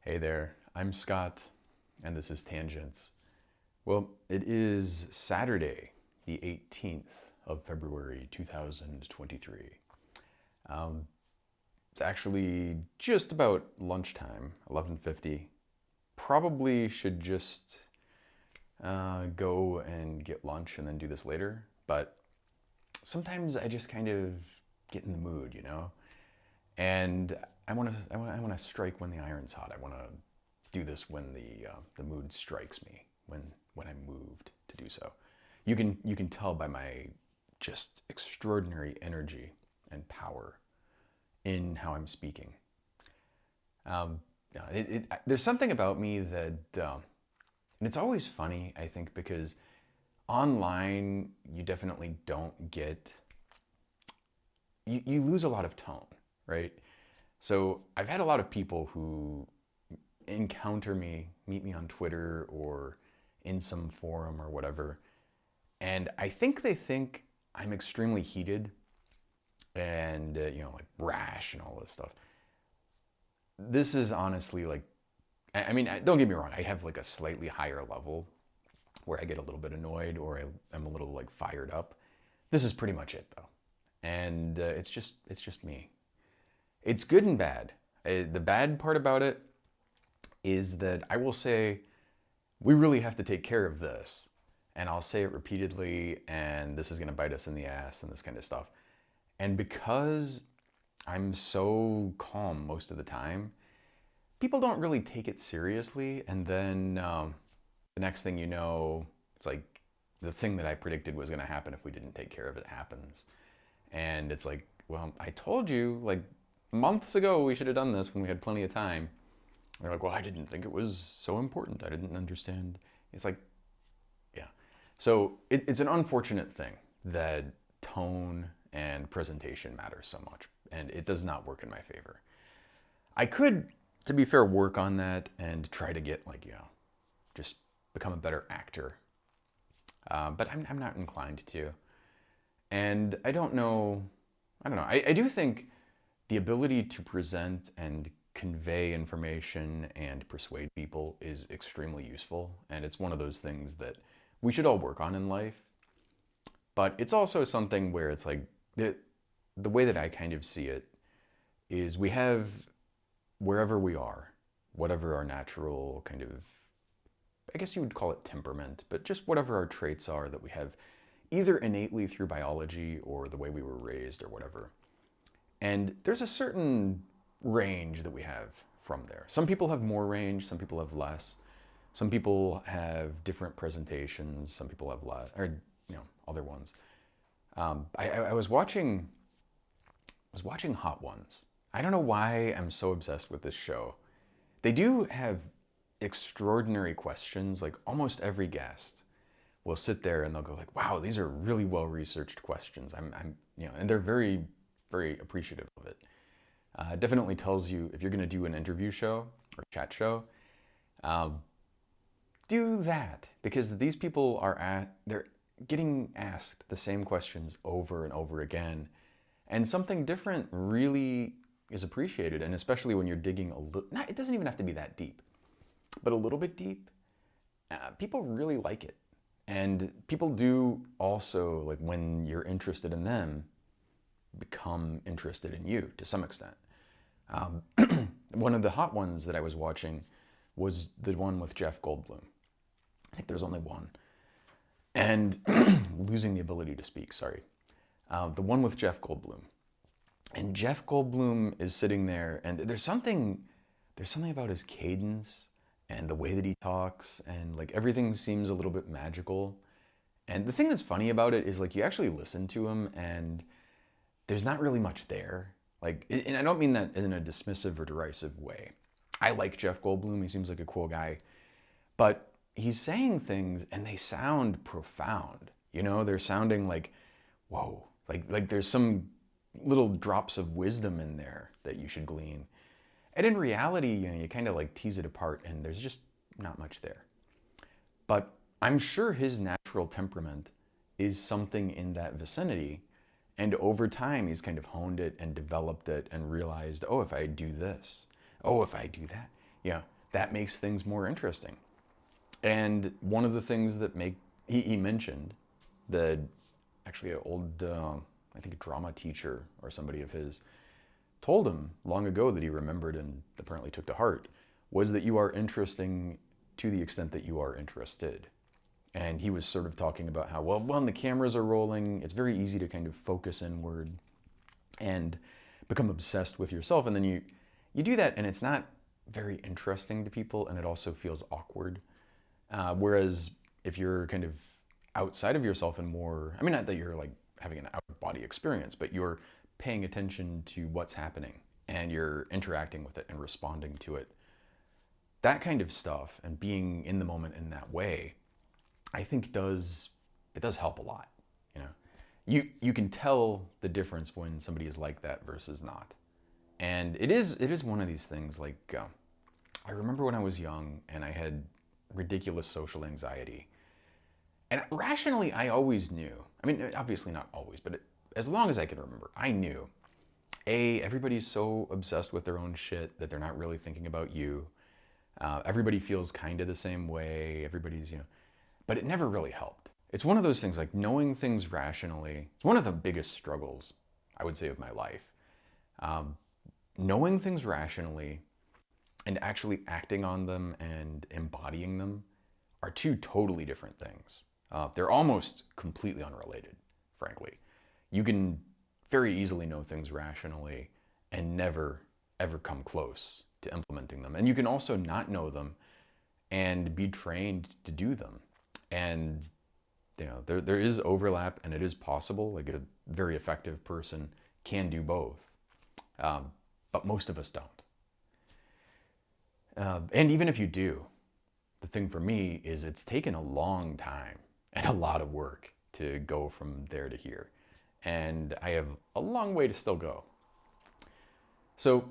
Hey there, I'm Scott, and this is Tangents. Well, it is Saturday, the 18th of February, 2023. Um, it's actually just about lunchtime, 11:50. Probably should just go and get lunch and then do this later, but sometimes I just kind of get in the mood, And I want to strike when the iron's hot. I want to do this when the mood strikes me, when I'm moved to do so. You can tell by my just extraordinary energy and power in how I'm speaking. Um, there's something about me that, and it's always funny, I think, because online you definitely don't get, you lose a lot of tone, right? So I've had a lot of people who encounter me, meet me on Twitter or in some forum or whatever, and I think they think I'm extremely heated and like rash and all this stuff. This is honestly like, I mean, don't get me wrong. I have like a slightly higher level where I get a little bit annoyed or I'm a little like fired up. This is pretty much it though, and it's just me. It's good and bad. The bad part about it is that I will say, we really have to take care of this. And I'll say it repeatedly, and this is going to bite us in the ass and this kind of stuff. And because I'm so calm most of the time, people don't really take it seriously. And then the next thing you know, it's like the thing that I predicted was going to happen if we didn't take care of it happens. And it's like, well, I told you like months ago we should have done this when we had plenty of time. They're like, well, I didn't think it was so important. I didn't understand. It's like, yeah. So it's an unfortunate thing that tone and presentation matters so much, and it does not work in my favor. I could, to be fair, work on that and try to get like, just become a better actor. But I'm not inclined to. And I don't know. I do think the ability to present and convey information and persuade people is extremely useful. And it's one of those things that we should all work on in life. But it's also something where it's like the way that I kind of see it is we have, wherever we are, whatever our natural kind of, I guess you would call it temperament, but just whatever our traits are that we have either innately through biology or the way we were raised or whatever. And there's a certain range that we have from there. Some people have more range, some people have less. Some people have different presentations, some people have less, or other ones. I was watching Hot Ones. I don't know why I'm so obsessed with this show. They do have extraordinary questions. Like almost every guest will sit there and they'll go like, "Wow, these are really well researched questions." And they're very, very appreciative of it. It definitely tells you if you're going to do an interview show or chat show, um, do that because these people they're getting asked the same questions over and over again, and something different really is appreciated, and especially when you're digging a little. It doesn't even have to be that deep, but a little bit deep. People really like it, and people do also like when you're interested in them, become interested in you to some extent. Um, One of the hot ones that I was watching was the one with Jeff Goldblum. I think there's only one. And losing the ability to speak, sorry. The one with Jeff Goldblum. And Jeff Goldblum is sitting there, and there's something about his cadence and the way that he talks, and like everything seems a little bit magical. And the thing that's funny about it is like you actually listen to him, and there's not really much there. Like, and I don't mean that in a dismissive or derisive way. I like Jeff Goldblum. He seems like a cool guy. But he's saying things and they sound profound. They're sounding like, whoa, like there's some little drops of wisdom in there that you should glean. And in reality, you kind of like tease it apart and there's just not much there. But I'm sure his natural temperament is something in that vicinity. And over time, he's kind of honed it and developed it and realized, oh, if I do this, oh, if I do that, Yeah, that makes things more interesting. And one of the things that he mentioned, the actually an old I think a drama teacher or somebody of his told him long ago that he remembered and apparently took to heart, was that you are interesting to the extent that you are interested. And he was sort of talking about how, well, when the cameras are rolling, it's very easy to kind of focus inward and become obsessed with yourself. And then you do that, and it's not very interesting to people, and it also feels awkward. Whereas if you're kind of outside of yourself and more, I mean, not that you're like having an out of body experience, but you're paying attention to what's happening and you're interacting with it and responding to it. That kind of stuff and being in the moment in that way, I think it does help a lot. You know, you can tell the difference when somebody is like that versus not. And it is one of these things like I remember when I was young and I had ridiculous social anxiety. And rationally, I always knew. I mean, obviously not always, but as long as I can remember, I knew. Everybody's so obsessed with their own shit that they're not really thinking about you. Everybody feels kind of the same way. Everybody's, but it never really helped. It's one of those things like knowing things rationally. It's one of the biggest struggles, I would say, of my life. Um, Knowing things rationally and actually acting on them and embodying them are two totally different things. They're almost completely unrelated, frankly. You can very easily know things rationally and never, ever come close to implementing them. And you can also not know them and be trained to do them. And there is overlap and it is possible. Like a very effective person can do both, but most of us don't. And even if you do, the thing for me is it's taken a long time and a lot of work to go from there to here. And I have a long way to still go. So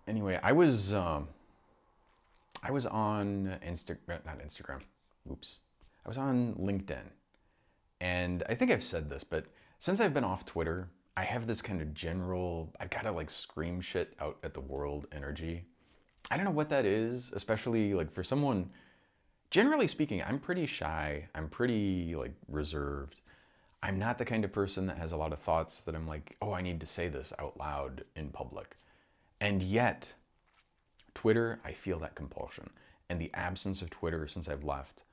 anyway, I was on not Instagram. Oops. I was on LinkedIn. And I think I've said this, but since I've been off Twitter, I have this kind of general, I gotta like scream shit out at the world energy. I don't know what that is, especially like for someone, generally speaking, I'm pretty shy. I'm pretty like reserved. I'm not the kind of person that has a lot of thoughts that I'm like, oh, I need to say this out loud in public. And yet, Twitter, I feel that compulsion. And the absence of Twitter since I've left,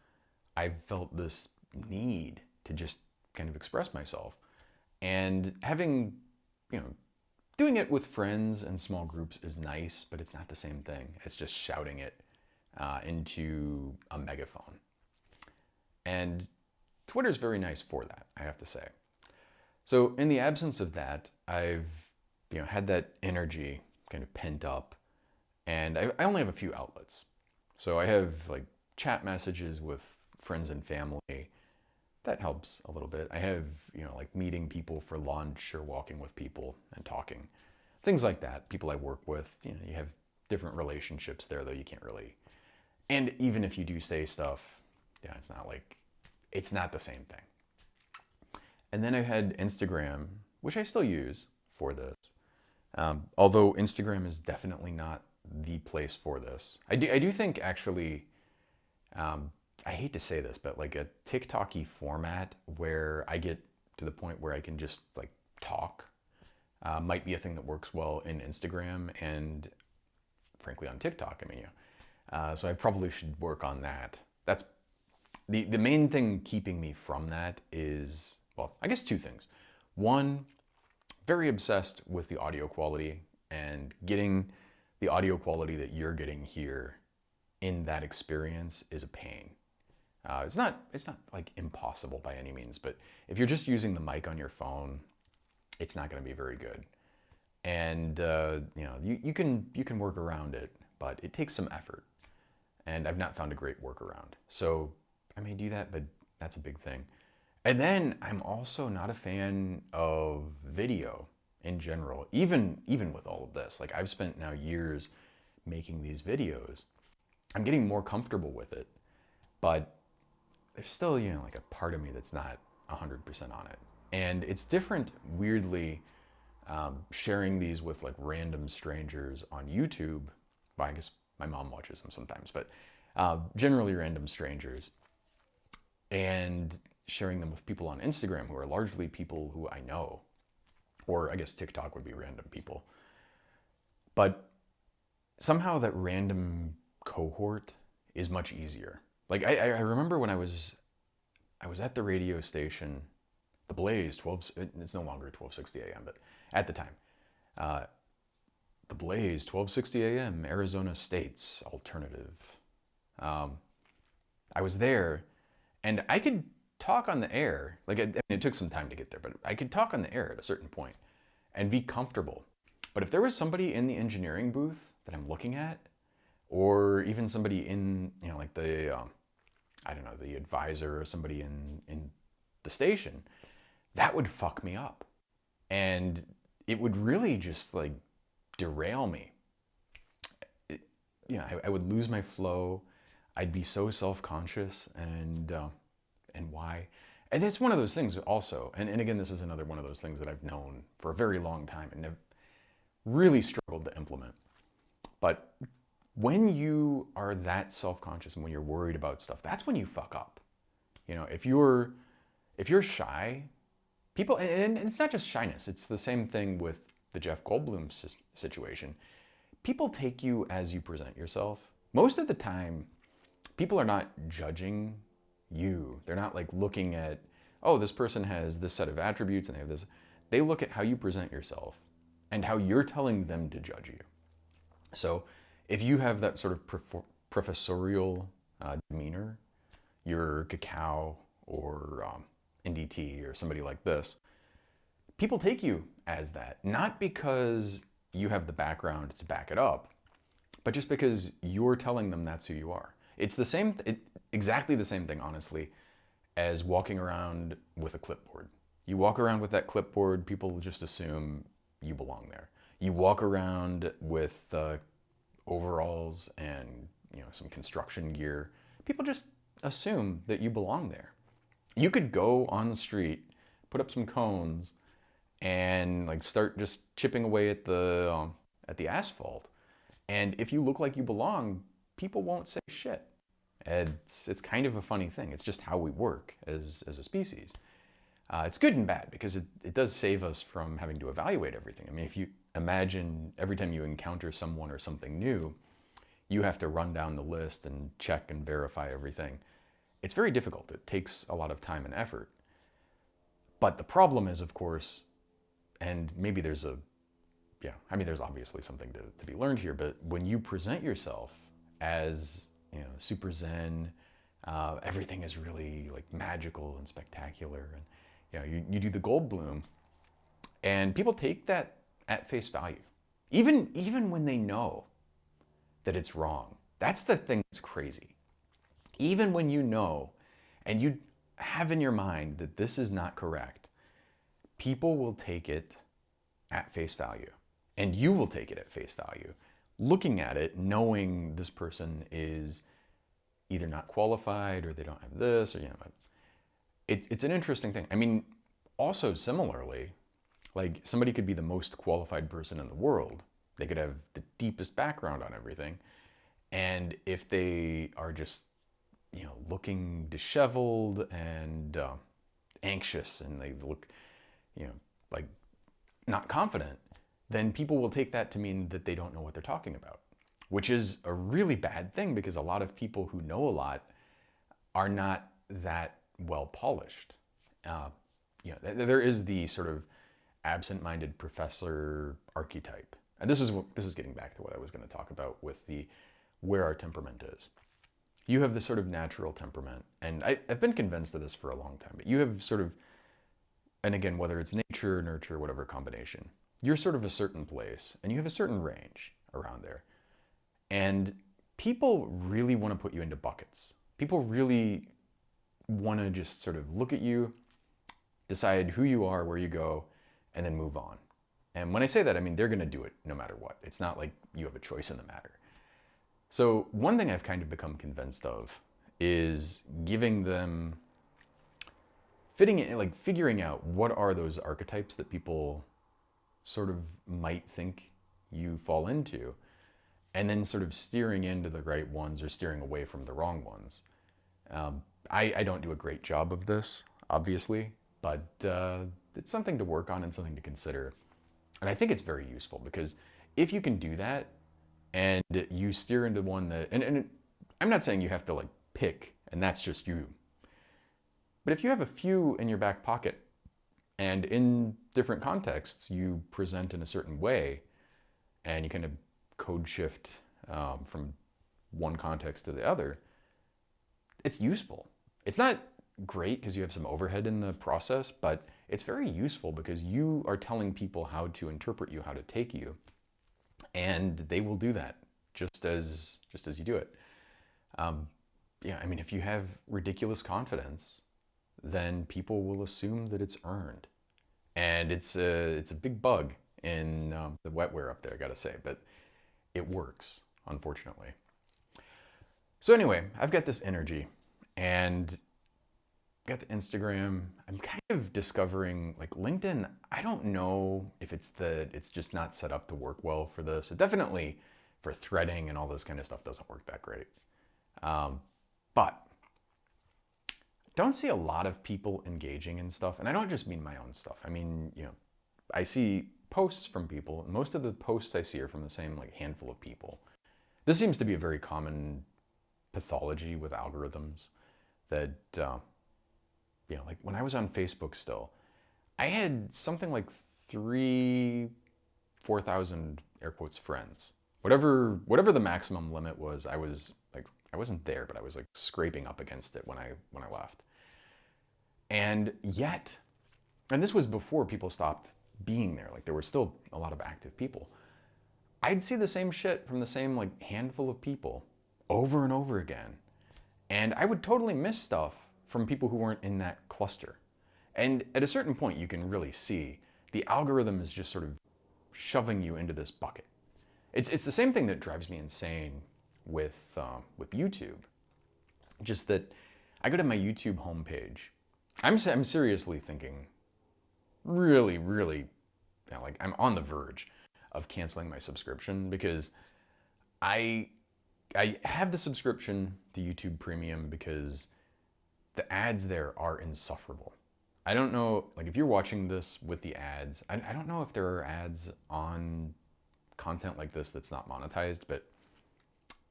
I've felt this need to just kind of express myself. And having, doing it with friends and small groups is nice, but it's not the same thing as just shouting it into a megaphone. And Twitter's very nice for that, I have to say. So in the absence of that, I've had that energy kind of pent up, and I only have a few outlets. So I have like chat messages with friends and family. That helps a little bit. I have, like meeting people for lunch or walking with people and talking. Things like that. People I work with, you have different relationships there, though you can't really. And even if you do say stuff, it's not the same thing. And then I had Instagram, which I still use for this. Although Instagram is definitely not the place for this. I do think actually, I hate to say this, but like a TikTok-y format where I get to the point where I can just like talk might be a thing that works well in Instagram and frankly on TikTok. I mean, so I probably should work on that. That's the main thing keeping me from that is, well, I guess two things. One, very obsessed with the audio quality and getting the audio quality that you're getting here in that experience is a pain. It's not like impossible by any means, but if you're just using the mic on your phone, it's not going to be very good. And you can work around it, but it takes some effort. And I've not found a great workaround. So I may do that, but that's a big thing. And then I'm also not a fan of video in general, even with all of this. Like I've spent now years making these videos. I'm getting more comfortable with it, but there's still, like a part of me that's not 100% on it. And it's different, weirdly, sharing these with like random strangers on YouTube. Well, I guess My mom watches them sometimes, but generally random strangers, and sharing them with people on Instagram who are largely people who I know, or I guess TikTok would be random people. But somehow that random cohort is much easier. Like I remember when I was at the radio station, the Blaze 12. It's no longer 1260 a.m. But at the time, the Blaze 1260 a.m. Arizona State's alternative. I was there, and I could talk on the air. Like it took some time to get there, but I could talk on the air at a certain point and be comfortable. But if there was somebody in the engineering booth that I'm looking at, or even somebody in, like the, I don't know, the advisor or somebody in the station, that would fuck me up. And it would really just like derail me. I would lose my flow. I'd be so self-conscious, and why? And it's one of those things also, and again, this is another one of those things that I've known for a very long time and have really struggled to implement. But when you are that self-conscious and when you're worried about stuff, that's when you fuck up. If you're shy, people, and it's not just shyness, it's the same thing with the Jeff Goldblum situation. People take you as you present yourself. Most of the time, people are not judging you. They're not like looking at, oh, this person has this set of attributes and they have this. They look at how you present yourself and how you're telling them to judge you. So if you have that sort of professorial demeanor, you're Cacao or NDT or somebody like this, people take you as that, not because you have the background to back it up, but just because you're telling them that's who you are. It's the same, exactly the same thing, honestly, as walking around with a clipboard. You walk around with that clipboard, people just assume you belong there. You walk around with overalls and some construction gear, people just assume that you belong there. You could go on the street, put up some cones, and like start just chipping away at the asphalt. And if you look like you belong, people won't say shit. It's kind of a funny thing. It's just how we work as a species. It's good and bad because it does save us from having to evaluate everything. I mean, if you imagine every time you encounter someone or something new, you have to run down the list and check and verify everything. It's very difficult. It takes a lot of time and effort. But the problem is, of course, and maybe there's there's obviously something to be learned here, but when you present yourself as, super zen, everything is really like magical and spectacular, and you do the Goldblum, and people take that at face value, even when they know that it's wrong. That's the thing that's crazy. Even when you know, and you have in your mind that this is not correct, people will take it at face value. And you will take it at face value, looking at it, knowing this person is either not qualified or they don't have this, or it's an interesting thing. I mean, also similarly, like somebody could be the most qualified person in the world. They could have the deepest background on everything. And if they are just, looking disheveled and anxious, and they look, like not confident, then people will take that to mean that they don't know what they're talking about, which is a really bad thing because a lot of people who know a lot are not that well polished. There is the sort of absent-minded professor archetype. And this is getting back to what I was going to talk about with where our temperament is. You have this sort of natural temperament, and I've been convinced of this for a long time, but you have sort of, and again, whether it's nature, nurture, whatever combination, you're sort of a certain place, and you have a certain range around there. And people really want to put you into buckets. People really want to just sort of look at you, decide who you are, where you go, and then move on. And when I say that, I mean they're going to do it no matter what. It's not like you have a choice in the matter. So one thing I've kind of become convinced of is giving them, figuring out what are those archetypes that people sort of might think you fall into, and then sort of steering into the right ones or steering away from the wrong ones. I don't do a great job of this, obviously, but it's something to work on and something to consider. And I think it's very useful because if you can do that and you steer into one that, and I'm not saying you have to like pick and that's just you, but if you have a few in your back pocket and in different contexts you present in a certain way and you kind of code shift from one context to the other, it's useful. It's not great because you have some overhead in the process, but it's very useful because you are telling people how to interpret you, how to take you, and they will do that just as you do it. Yeah, I mean, if you have ridiculous confidence, then people will assume that it's earned, and it's a big bug in the wetware up there, I gotta say, but it works, unfortunately. So anyway, I've got this energy, and got the Instagram. I'm kind of discovering like LinkedIn. I don't know if it's just not set up to work well for this. It definitely for threading and all this kind of stuff doesn't work that great. But don't see a lot of people engaging in stuff, and I don't just mean my own stuff. I mean, I see posts from people, and most of the posts I see are from the same like handful of people. This seems to be a very common pathology with algorithms that like when I was on Facebook still, I had something like 4,000 air quotes friends. Whatever the maximum limit was, I wasn't there, but I was like scraping up against it when I left. And yet, and this was before people stopped being there, like there were still a lot of active people. I'd see the same shit from the same like handful of people over and over again. And I would totally miss stuff from people who weren't in that cluster. And at a certain point, you can really see the algorithm is just sort of shoving you into this bucket. It's the same thing that drives me insane with YouTube. Just that I go to my YouTube homepage. I'm seriously thinking, really, like I'm on the verge of canceling my subscription because I have the subscription to YouTube Premium because the ads there are insufferable. I don't know, like if you're watching this with the ads, I don't know if there are ads on content like this that's not monetized, but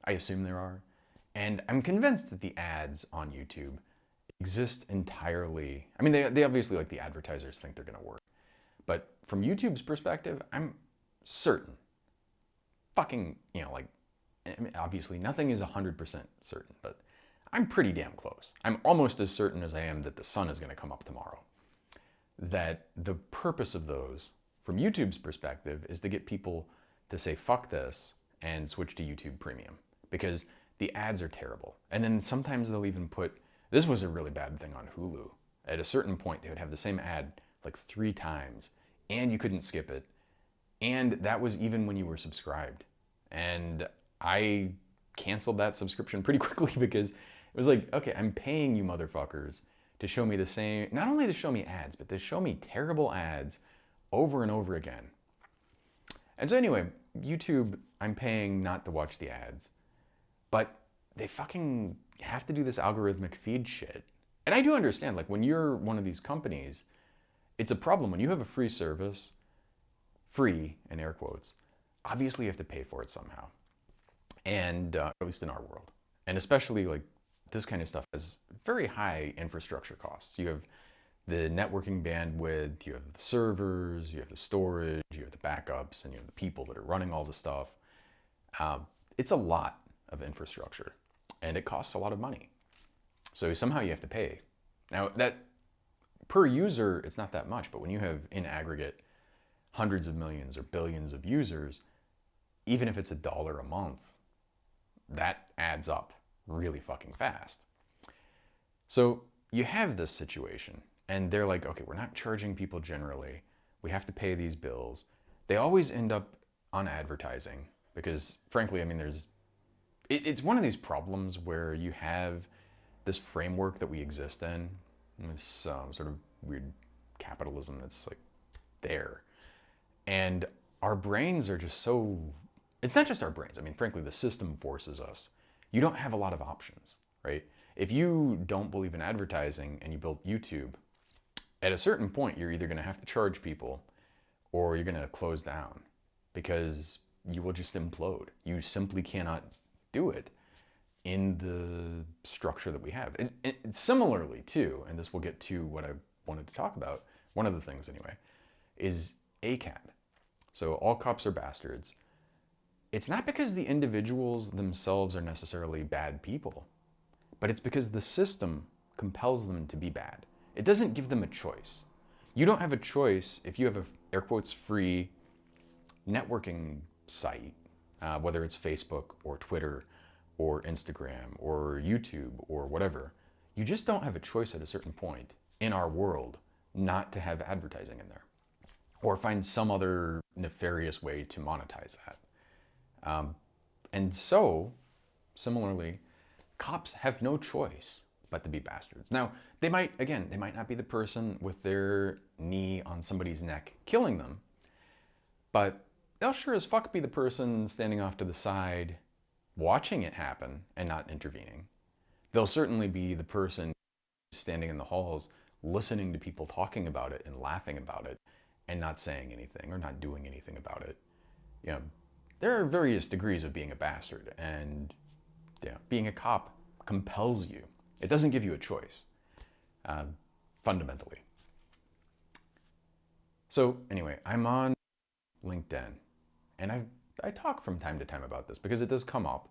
I assume there are. And I'm convinced that the ads on YouTube exist entirely. I mean, they obviously, like the advertisers think they're gonna work. But from YouTube's perspective, I'm certain, fucking, like, I mean, obviously nothing is 100% certain, but I'm pretty damn close. I'm almost as certain as I am that the sun is going to come up tomorrow. That the purpose of those, from YouTube's perspective, is to get people to say, fuck this, and switch to YouTube Premium. Because the ads are terrible. And then sometimes they'll even put, this was a really bad thing on Hulu. At a certain point, they would have the same ad like 3 times, and you couldn't skip it. And that was even when you were subscribed. And I canceled that subscription pretty quickly because it was like, okay, I'm paying you motherfuckers to show me the same, not only to show me ads, but to show me terrible ads over and over again. And so anyway, YouTube, I'm paying not to watch the ads, but they fucking have to do this algorithmic feed shit. And I do understand, like when you're one of these companies, it's a problem. When you have a free service, free in air quotes, obviously you have to pay for it somehow. And at least in our world. And especially like this kind of stuff has very high infrastructure costs. You have the networking bandwidth, you have the servers, you have the storage, you have the backups, and you have the people that are running all the stuff. It's a lot of infrastructure, and it costs a lot of money. So somehow you have to pay. Now that per user, it's not that much, but when you have in aggregate hundreds of millions or billions of users, even if it's $1 a month, that adds up really fucking fast. So you have this situation and they're like, okay, we're not charging people generally. We have to pay these bills. They always end up on advertising because frankly, I mean, it's one of these problems where you have this framework that we exist in, this sort of weird capitalism that's like there. And our brains are just so it's not just our brains. I mean, frankly, the system forces us. You don't have a lot of options, right? If you don't believe in advertising and you build YouTube, at a certain point, you're either going to have to charge people or you're going to close down because you will just implode. You simply cannot do it in the structure that we have. And similarly, too, and this will get to what I wanted to talk about, one of the things anyway, is ACAB. So all cops are bastards. It's not because the individuals themselves are necessarily bad people, but it's because the system compels them to be bad. It doesn't give them a choice. You don't have a choice if you have a air quotes free networking site, whether it's Facebook or Twitter or Instagram or YouTube or whatever. You just don't have a choice at a certain point in our world not to have advertising in there or find some other nefarious way to monetize that. And so, similarly, cops have no choice but to be bastards. Now, they might not be the person with their knee on somebody's neck killing them, but they'll sure as fuck be the person standing off to the side watching it happen and not intervening. They'll certainly be the person standing in the halls listening to people talking about it and laughing about it and not saying anything or not doing anything about it. You know, there are various degrees of being a bastard, and being a cop compels you. It doesn't give you a choice, fundamentally. So anyway, I'm on LinkedIn, and I talk from time to time about this because it does come up,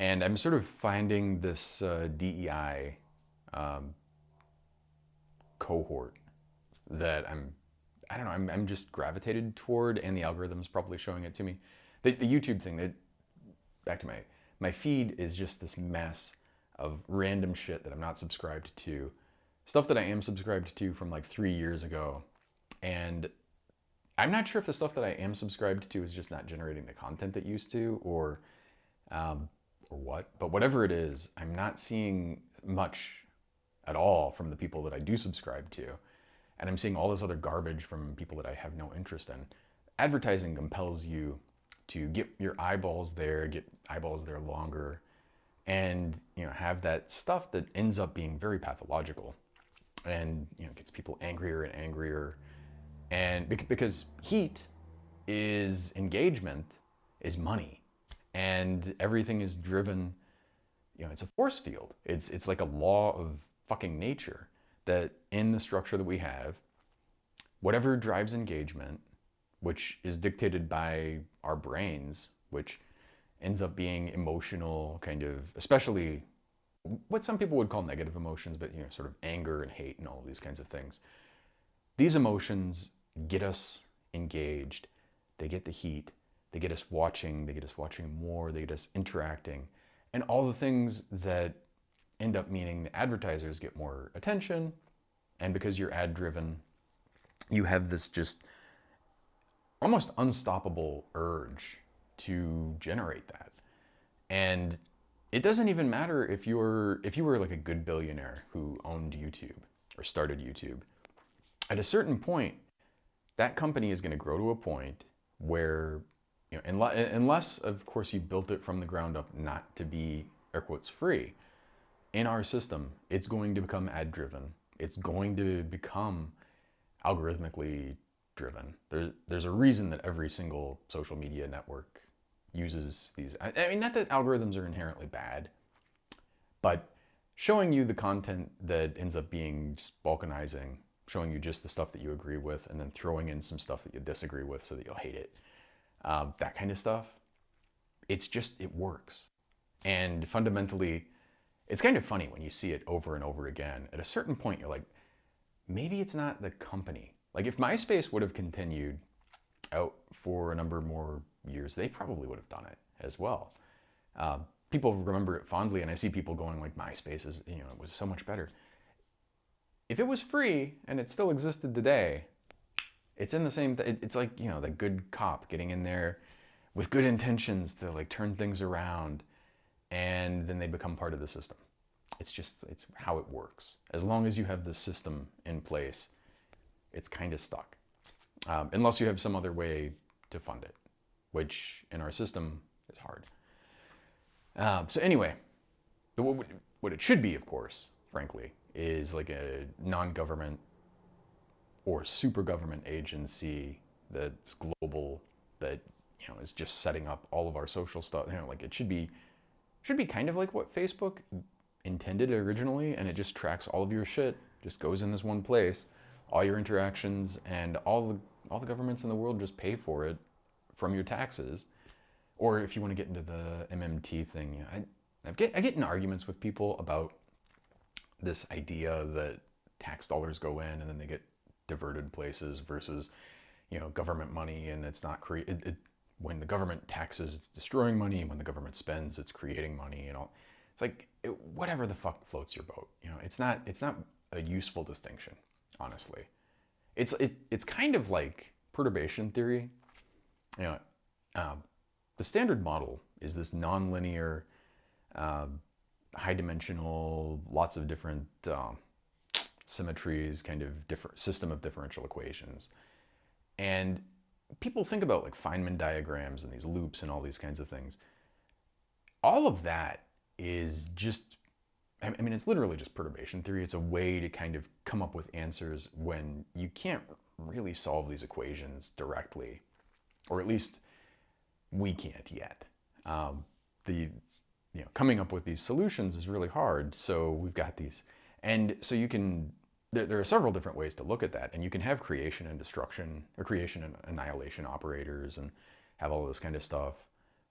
and I'm sort of finding this DEI cohort that I'm just gravitated toward, and the algorithm's probably showing it to me. The YouTube thing, back to my feed is just this mess of random shit that I'm not subscribed to, stuff that I am subscribed to from like 3 years ago, and I'm not sure if the stuff that I am subscribed to is just not generating the content it used to, or what. But whatever it is, I'm not seeing much at all from the people that I do subscribe to, and I'm seeing all this other garbage from people that I have no interest in. Advertising compels you to get your eyeballs there longer, and have that stuff that ends up being very pathological, and gets people angrier and angrier, and because heat is engagement, is money, and everything is driven. It's a force field. It's like a law of fucking nature that in the structure that we have, whatever drives engagement, which is dictated by our brains, which ends up being emotional, kind of, especially what some people would call negative emotions, but sort of anger and hate and all of these kinds of things. These emotions get us engaged. They get the heat. They get us watching. They get us watching more. They get us interacting. And all the things that end up meaning the advertisers get more attention. And because you're ad driven, you have this just almost unstoppable urge to generate that. And it doesn't even matter if you were like a good billionaire who owned YouTube or started YouTube. At a certain point, that company is going to grow to a point where, unless of course you built it from the ground up not to be air quotes free, in our system, it's going to become ad driven. It's going to become algorithmically driven. There's a reason that every single social media network uses these. I mean, not that algorithms are inherently bad, but showing you the content that ends up being just balkanizing, showing you just the stuff that you agree with, and then throwing in some stuff that you disagree with so that you'll hate it. That kind of stuff. It works. And fundamentally, it's kind of funny when you see it over and over again. At a certain point, you're like, maybe it's not the company. Like if MySpace would have continued out for a number more years, they probably would have done it as well. People remember it fondly, and I see people going like, MySpace is, it was so much better. If it was free and it still existed today, it's in the same, it's like, the good cop getting in there with good intentions to like turn things around, and then they become part of the system. It's how it works. As long as you have the system in place, it's kind of stuck. Unless you have some other way to fund it. which in our system is hard. So anyway, what it should be, of course, frankly, is like a non-government or super government agency that's global, that is just setting up all of our social stuff. Like it should be kind of like what Facebook intended originally, and it just tracks all of your shit, just goes in this one place, all your interactions, and all the governments in the world just pay for it from your taxes. Or if you want to get into the MMT thing, I get in arguments with people about this idea that tax dollars go in and then they get diverted places versus, government money, and it's not when the government taxes, it's destroying money, and when the government spends, it's creating money, and all. It's like whatever the fuck floats your boat. It's not a useful distinction, honestly. It's kind of like perturbation theory. The standard model is this nonlinear, high-dimensional, lots of different symmetries, kind of different system of differential equations. And people think about like Feynman diagrams and these loops and all these kinds of things. All of that is just, it's literally just perturbation theory. It's a way to kind of come up with answers when you can't really solve these equations directly, or at least we can't yet. Coming up with these solutions is really hard. So we've got these, and so there are several different ways to look at that, and you can have creation and destruction, or creation and annihilation operators, and have all this kind of stuff.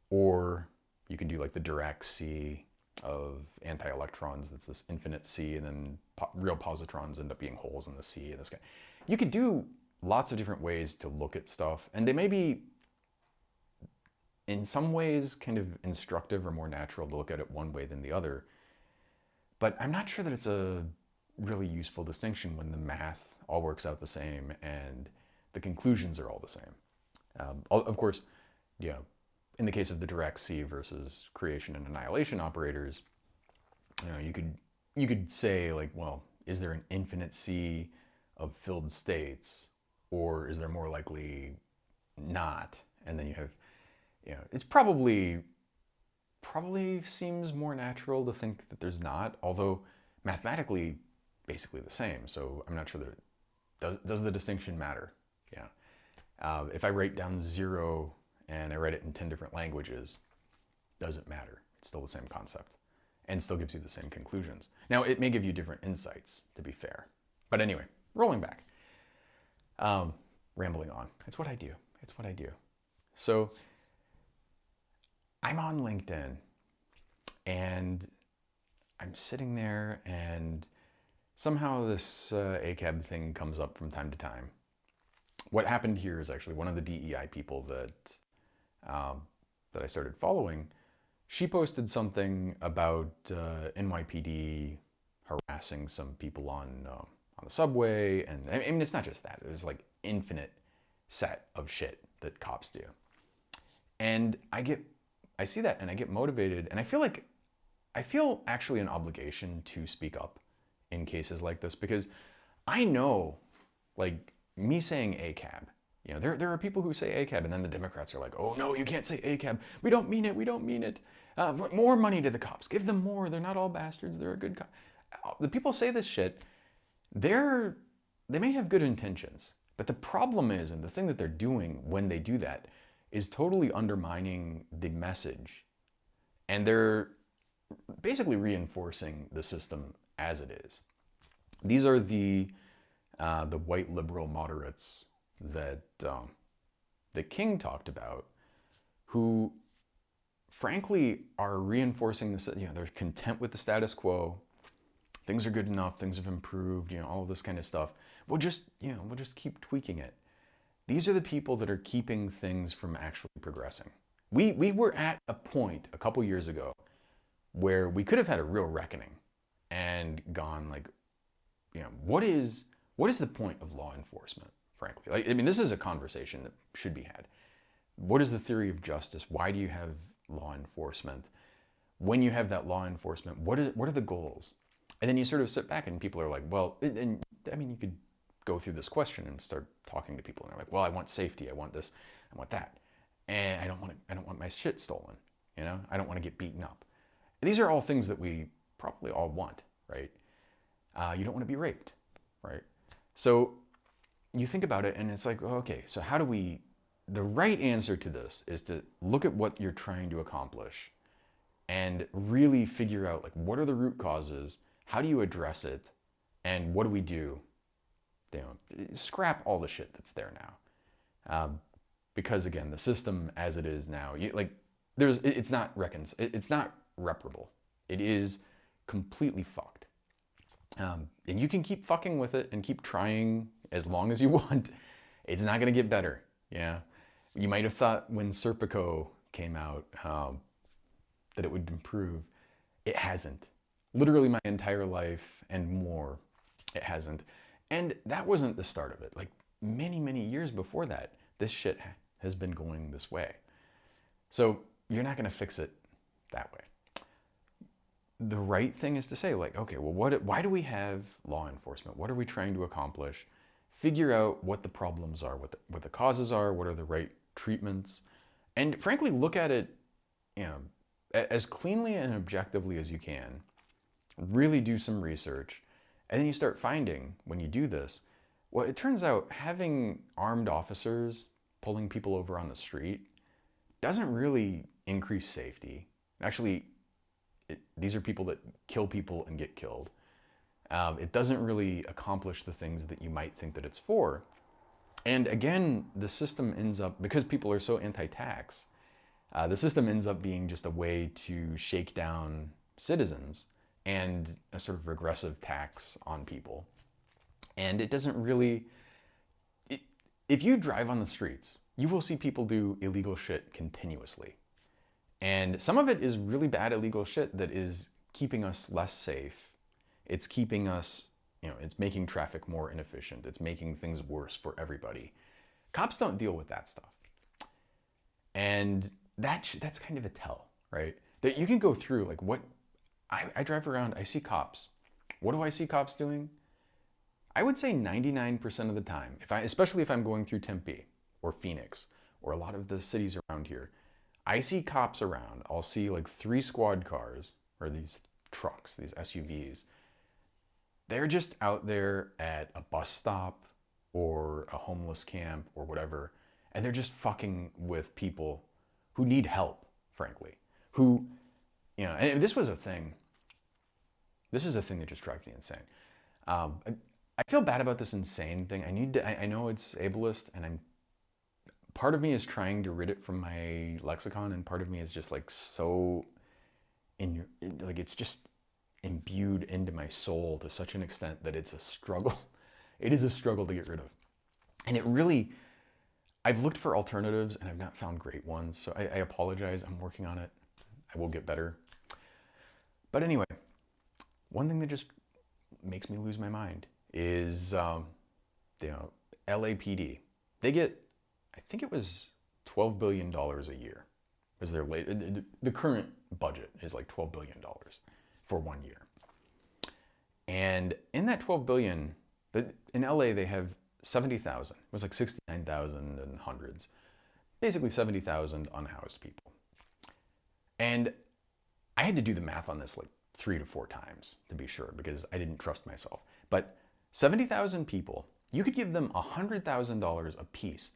Or you can do like the Dirac sea of anti-electrons, that's this infinite sea, and then real positrons end up being holes in the sea, and this guy. You could do lots of different ways to look at stuff, and they may be in some ways kind of instructive or more natural to look at it one way than the other. But I'm not sure that it's a really useful distinction when the math all works out the same and the conclusions are all the same. Of course, in the case of the Dirac sea versus creation and annihilation operators, you could say like, well, is there an infinite sea of filled states, or is there more likely not? And then you have, it's probably seems more natural to think that there's not, although mathematically basically the same. So I'm not sure that does the distinction matter? If I write down 0 and I write it in 10 different languages, doesn't matter. It's still the same concept and still gives you the same conclusions. Now, it may give you different insights, to be fair. But anyway, rolling back, rambling on. It's what I do. So I'm on LinkedIn, and I'm sitting there, and somehow this ACAB thing comes up from time to time. What happened here is actually one of the DEI people that I started following. She posted something about NYPD harassing some people on the subway, and it's not just that. There's like infinite set of shit that cops do, and I see that and I get motivated, and I feel actually an obligation to speak up in cases like this, because I know, like, me saying ACAB, there are people who say ACAB, and then the Democrats are like, oh no, you can't say ACAB, we don't mean it, more money to the cops, give them more, they're not all bastards, they're a good cop. The people say this shit, they may have good intentions, but the problem is, and the thing that they're doing when they do that, is totally undermining the message, and they're basically reinforcing the system as it is. These are the white liberal moderates that King talked about, who frankly are reinforcing this. They're content with the status quo. Things are good enough. Things have improved. All of this kind of stuff. We'll just keep tweaking it. These are the people that are keeping things from actually progressing. We were at a point a couple years ago where we could have had a real reckoning and gone like, what is the point of law enforcement, frankly? This is a conversation that should be had. What is the theory of justice? Why do you have law enforcement? When you have that law enforcement, what are the goals? And then you sort of sit back and people are like, well, and you could go through this question and start talking to people, and they're like, well, I want safety, I want this, I want that. and I don't want my shit stolen. You know, I don't want to get beaten up. These are all things that we probably all want, right? You don't want to be raped, right? So you think about it and it's like, okay, so how do we, the right answer to this is to look at what you're trying to accomplish and really figure out like what are the root causes, how do you address it, and what do we do? You know, scrap all the shit that's there now, because again, the system as it is now, it's not it's not reparable. It is completely fucked, and you can keep fucking with it and keep trying as long as you want. It's not gonna get better. Yeah, you might have thought when Serpico came out that it would improve. It hasn't. Literally my entire life and more, it hasn't. And that wasn't the start of it. Like many, many years before that, this shit has been going this way. So you're not going to fix it that way. The right thing is to say like, okay, well, why do we have law enforcement? What are we trying to accomplish? Figure out what the problems are, what the causes are, what are the right treatments, and frankly, look at it, you know, as cleanly and objectively as you can. Really do some research, and then you start finding when you do this, well, it turns out having armed officers pulling people over on the street doesn't really increase safety. Actually, these are people that kill people and get killed. It doesn't really accomplish the things that you might think that it's for. And again, the system ends up, because people are so anti-tax, the system ends up being just a way to shake down citizens and a sort of regressive tax on people. And it doesn't really, if you drive on the streets, you will see people do illegal shit continuously. And some of it is really bad illegal shit that is keeping us less safe. It's keeping us, you know, it's making traffic more inefficient. It's making things worse for everybody. Cops don't deal with that stuff. And that's kind of a tell, right? That you can go through, like what, I drive around, I see cops. What do I see cops doing? I would say 99% of the time, especially if I'm going through Tempe or Phoenix or a lot of the cities around here, I see cops around. I'll see like 3 squad cars or these trucks, these SUVs. They're just out there at a bus stop or a homeless camp or whatever, and they're just fucking with people who need help, frankly. Who, you know, and this was a thing. This is a thing that just drives me insane. I feel bad about this insane thing. I know it's ableist, and part of me is trying to rid it from my lexicon, and part of me is just like so it's just imbued into my soul to such an extent that it's a struggle. It is a struggle to get rid of. And it really, I've looked for alternatives and I've not found great ones. So I apologize. I'm working on it. I will get better. But anyway, one thing that just makes me lose my mind is, LAPD. They get, I think it was $12 billion a year. Is their the current budget is like $12 billion for 1 year. And in that 12 billion, in LA they have 70,000. It was like 69,000 and hundreds. Basically 70,000 unhoused people. And I had to do the math on this like 3 to 4 times to be sure, because I didn't trust myself. But 70,000 people, you could give them $100,000 a piece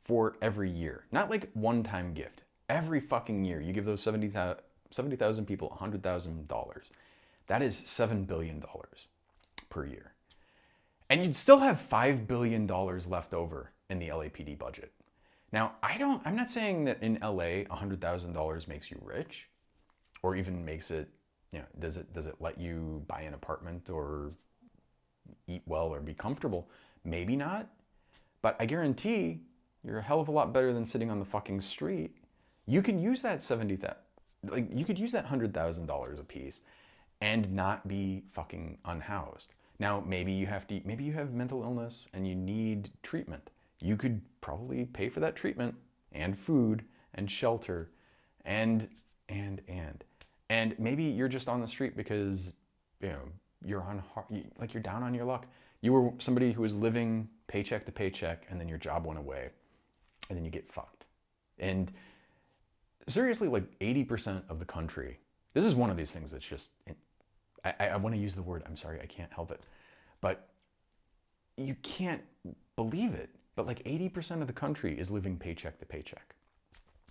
for every year. Not like one-time gift. Every fucking year, you give those 70,000 people $100,000. That is $7 billion per year. And you'd still have $5 billion left over in the LAPD budget. Now, I'm not saying that in LA, $100,000 makes you rich, or even makes it, you know, does it let you buy an apartment or eat well or be comfortable? Maybe not. But I guarantee you're a hell of a lot better than sitting on the fucking street. You could use that you could use that $100,000 a piece and not be fucking unhoused. Now, maybe you have mental illness and you need treatment. You could probably pay for that treatment and food and shelter and maybe you're just on the street because, you know, you're down on your luck. You were somebody who was living paycheck to paycheck and then your job went away and then you get fucked. And seriously, like 80% of the country, this is one of these things that's just, I want to use the word, I'm sorry, I can't help it, but you can't believe it, but like 80% of the country is living paycheck to paycheck.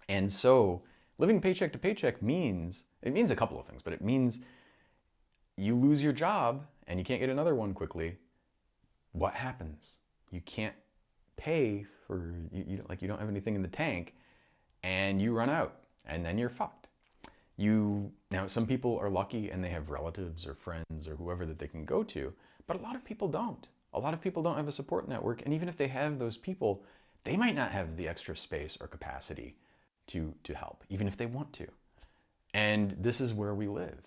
And so living paycheck to paycheck means, it means a couple of things, but it means you lose your job and you can't get another one quickly. What happens? You can't pay for, you don't have anything in the tank, and you run out, and then you're fucked. Now some people are lucky and they have relatives or friends or whoever that they can go to, but a lot of people don't. A lot of people don't have a support network, and even if they have those people, they might not have the extra space or capacity to help, even if they want to. And this is where we live.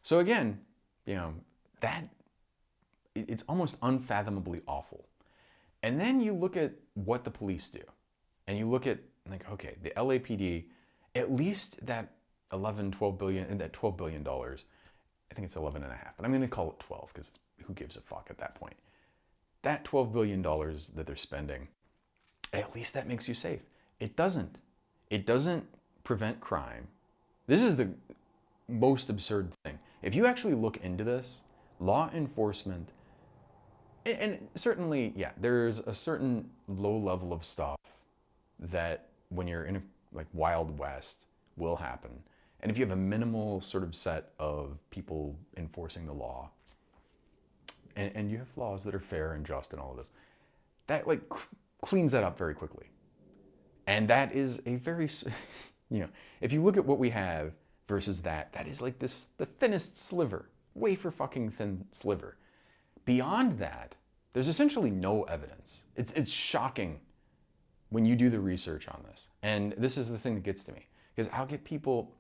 So again, that it's almost unfathomably awful. And then you look at what the police do, and you look at like, okay, the LAPD, at least that 12 billion, that $12 billion, I think it's 11 and a half, but I'm going to call it 12 because who gives a fuck at that point? That $12 billion that they're spending, at least that makes you safe. It doesn't. It doesn't prevent crime. This is the most absurd thing. If you actually look into this, law enforcement, and certainly, yeah, there's a certain low level of stuff that when you're in a like Wild West will happen. And if you have a minimal sort of set of people enforcing the law, and you have laws that are fair and just and all of this, that like cleans that up very quickly. And that is a very, if you look at what we have versus that is like the thinnest sliver, wafer fucking thin sliver. Beyond that, there's essentially no evidence. It's shocking when you do the research on this. And this is the thing that gets to me, because I'll get people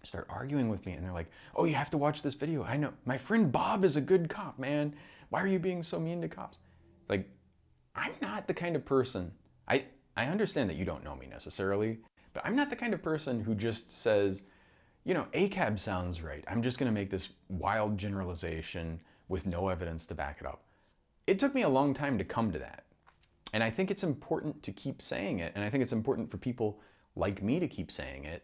start arguing with me and they're like, oh, you have to watch this video. I know, my friend Bob is a good cop, man. Why are you being so mean to cops? Like, I'm not the kind of person, I understand that you don't know me necessarily, but I'm not the kind of person who just says, ACAB sounds right. I'm just gonna make this wild generalization with no evidence to back it up. It took me a long time to come to that. And I think it's important to keep saying it. And I think it's important for people like me to keep saying it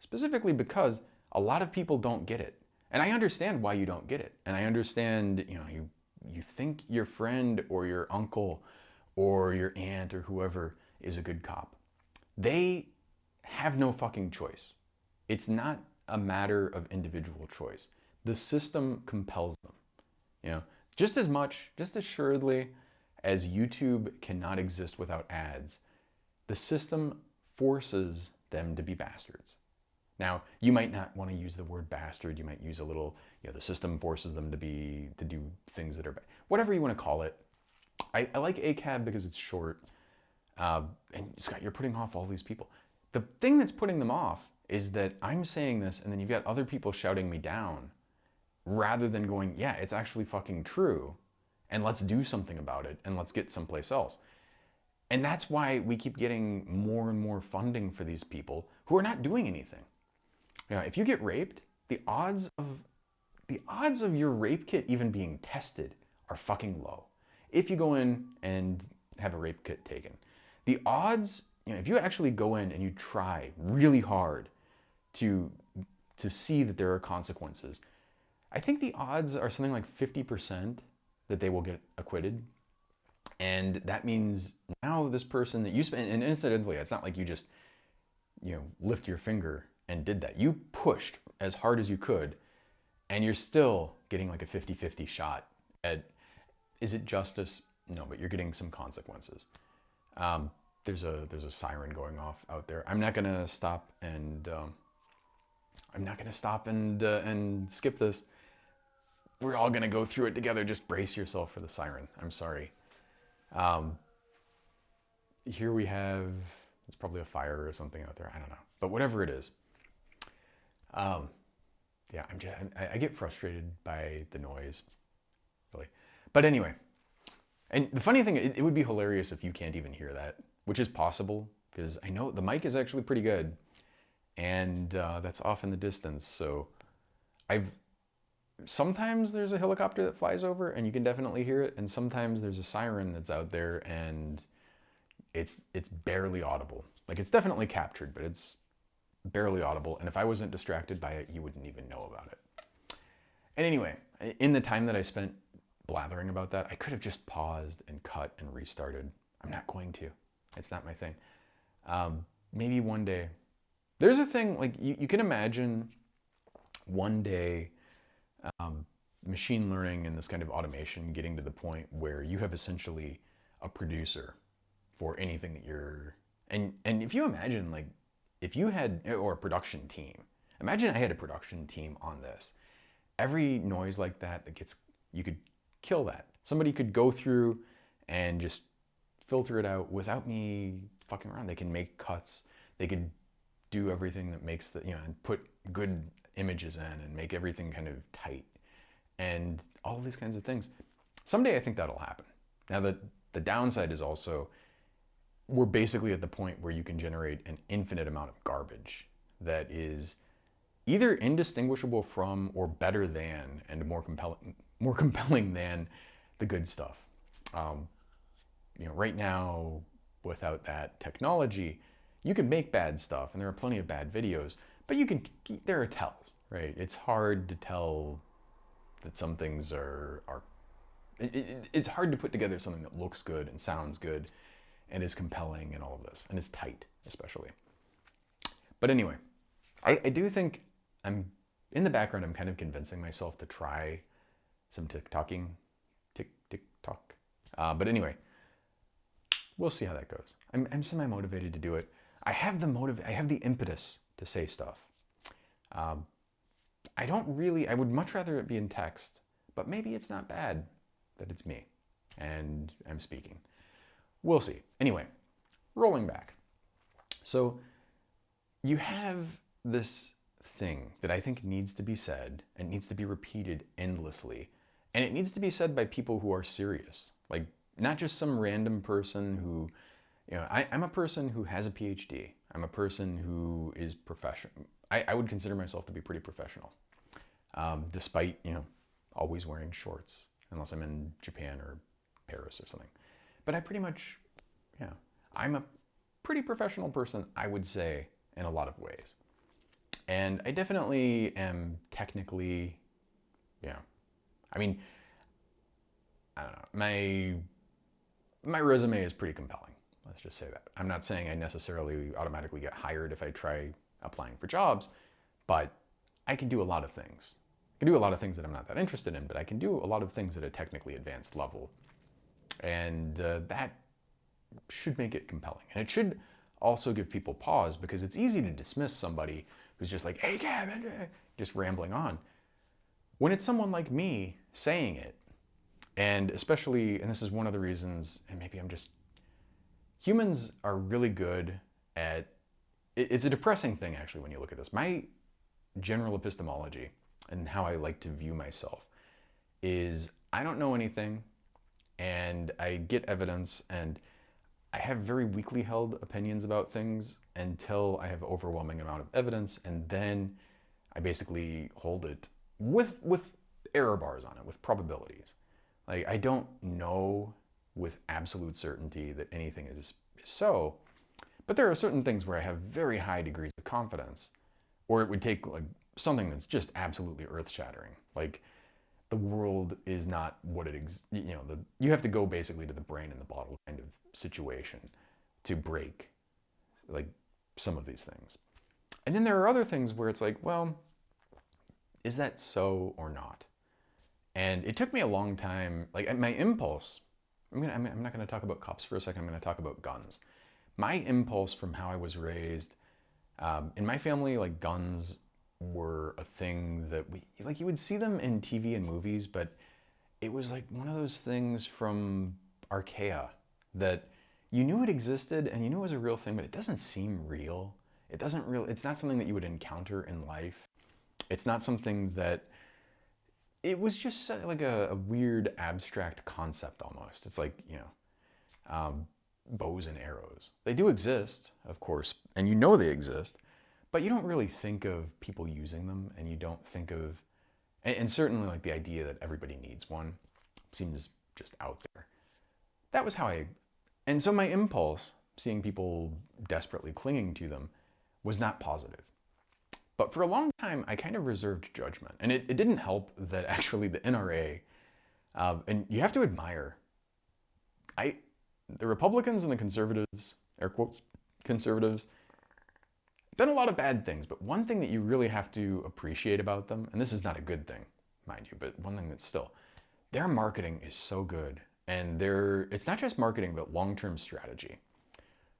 specifically because a lot of people don't get it. And I understand why you don't get it. And I understand, you think your friend or your uncle or your aunt or whoever is a good cop. They have no fucking choice. It's not a matter of individual choice. The system compels them, just assuredly as YouTube cannot exist without ads, the system forces them to be bastards. Now, you might not want to use the word bastard. You might use a little, the system forces them to do things that are bad. Whatever you want to call it. I like ACAB because it's short. And Scott, you're putting off all these people. The thing that's putting them off is that I'm saying this and then you've got other people shouting me down rather than going, yeah, it's actually fucking true. And let's do something about it and let's get someplace else. And that's why we keep getting more and more funding for these people who are not doing anything. If you get raped, the odds of your rape kit even being tested are fucking low. If you go in and have a rape kit taken, the odds, if you actually go in and you try really hard to see that there are consequences, I think the odds are something like 50% that they will get acquitted. And that means now this person that you spent, and incidentally, it's not like you just, lift your finger and did that. You pushed as hard as you could, and you're still getting like a 50-50 shot at, is it justice? No, but you're getting some consequences. There's a siren going off out there. I'm not gonna stop and skip this. We're all gonna go through it together. Just brace yourself for the siren. I'm sorry. Here we have, it's probably a fire or something out there. I don't know, but whatever it is. Yeah, I get frustrated by the noise, really. But anyway, and the funny thing, it would be hilarious if you can't even hear that, which is possible because I know the mic is actually pretty good, and that's off in the distance. So sometimes there's a helicopter that flies over and you can definitely hear it, and sometimes there's a siren that's out there and it's barely audible. Like it's definitely captured, but it's barely audible. And if I wasn't distracted by it, you wouldn't even know about it. And anyway, in the time that I spent blathering about that, I could have just paused and cut and restarted. I'm not going to. It's not my thing. Maybe one day. There's a thing, like you can imagine one day machine learning and this kind of automation getting to the point where you have essentially a producer for anything that you're, and if you imagine, like, if you had, or a production team, imagine I had a production team on this. Every noise like that gets, you could kill that. Somebody could go through and just filter it out without me fucking around. They can make cuts. They could do everything that makes the, and put good images in and make everything kind of tight and all these kinds of things. Someday I think that'll happen. Now the downside is also we're basically at the point where you can generate an infinite amount of garbage that is either indistinguishable from or better than and more compelling than the good stuff. Right now, without that technology, you can make bad stuff, and there are plenty of bad videos, but there are tells, right? It's hard to tell that some things it's hard to put together something that looks good and sounds good and is compelling and all of this, and is tight, especially. But anyway, I do think in the background, I'm kind of convincing myself to try some TikTok. But anyway, we'll see how that goes. I'm semi-motivated to do it. I have the impetus to say stuff. I would much rather it be in text, but maybe it's not bad that it's me and I'm speaking. We'll see. Anyway, rolling back. So you have this thing that I think needs to be said and needs to be repeated endlessly. And it needs to be said by people who are serious. Like, not just some random person who, I'm a person who has a PhD. I'm a person who is professional. I would consider myself to be pretty professional, despite, always wearing shorts, unless I'm in Japan or Paris or something. But I pretty much, I'm a pretty professional person, I would say, in a lot of ways. And I definitely am technically, I mean, I don't know, my resume is pretty compelling. Let's just say that. I'm not saying I necessarily automatically get hired if I try applying for jobs, but I can do a lot of things. I can do a lot of things that I'm not that interested in, but I can do a lot of things at a technically advanced level. And that should make it compelling. And it should also give people pause, because it's easy to dismiss somebody who's just like, hey, Gavin, just rambling on. When it's someone like me saying it, and especially, and this is one of the reasons, and maybe humans are really good at, it's a depressing thing actually when you look at this. My general epistemology and how I like to view myself is I don't know anything, and I get evidence, and I have very weakly held opinions about things until I have overwhelming amount of evidence, and then I basically hold it with error bars on it, with probabilities. Like, I don't know with absolute certainty that anything is so, but there are certain things where I have very high degrees of confidence, or it would take like something that's just absolutely earth-shattering. Like, the world is not what it you have to go basically to the brain in the bottle kind of situation to break like some of these things. And then there are other things where it's like, well, is that so or not? And it took me a long time, like my impulse, I'm not going to talk about cops for a second, I'm going to talk about guns. My impulse from how I was raised, in my family, like, guns were a thing that you would see them in TV and movies, but it was like one of those things from archaea that you knew it existed and you knew it was a real thing, but it doesn't seem real. It's not something that you would encounter in life. It's not something that, it was just like a weird abstract concept almost. It's like, bows and arrows. They do exist, of course, and they exist, but you don't really think of people using them, and you don't think of, and certainly like the idea that everybody needs one seems just out there. That was how and so my impulse seeing people desperately clinging to them was not positive. But for a long time, I kind of reserved judgment. And it didn't help that actually the NRA, and you have to admire, the Republicans and the conservatives, air quotes, conservatives, done a lot of bad things. But one thing that you really have to appreciate about them, and this is not a good thing, mind you, but one thing that's still, their marketing is so good. And it's not just marketing, but long-term strategy.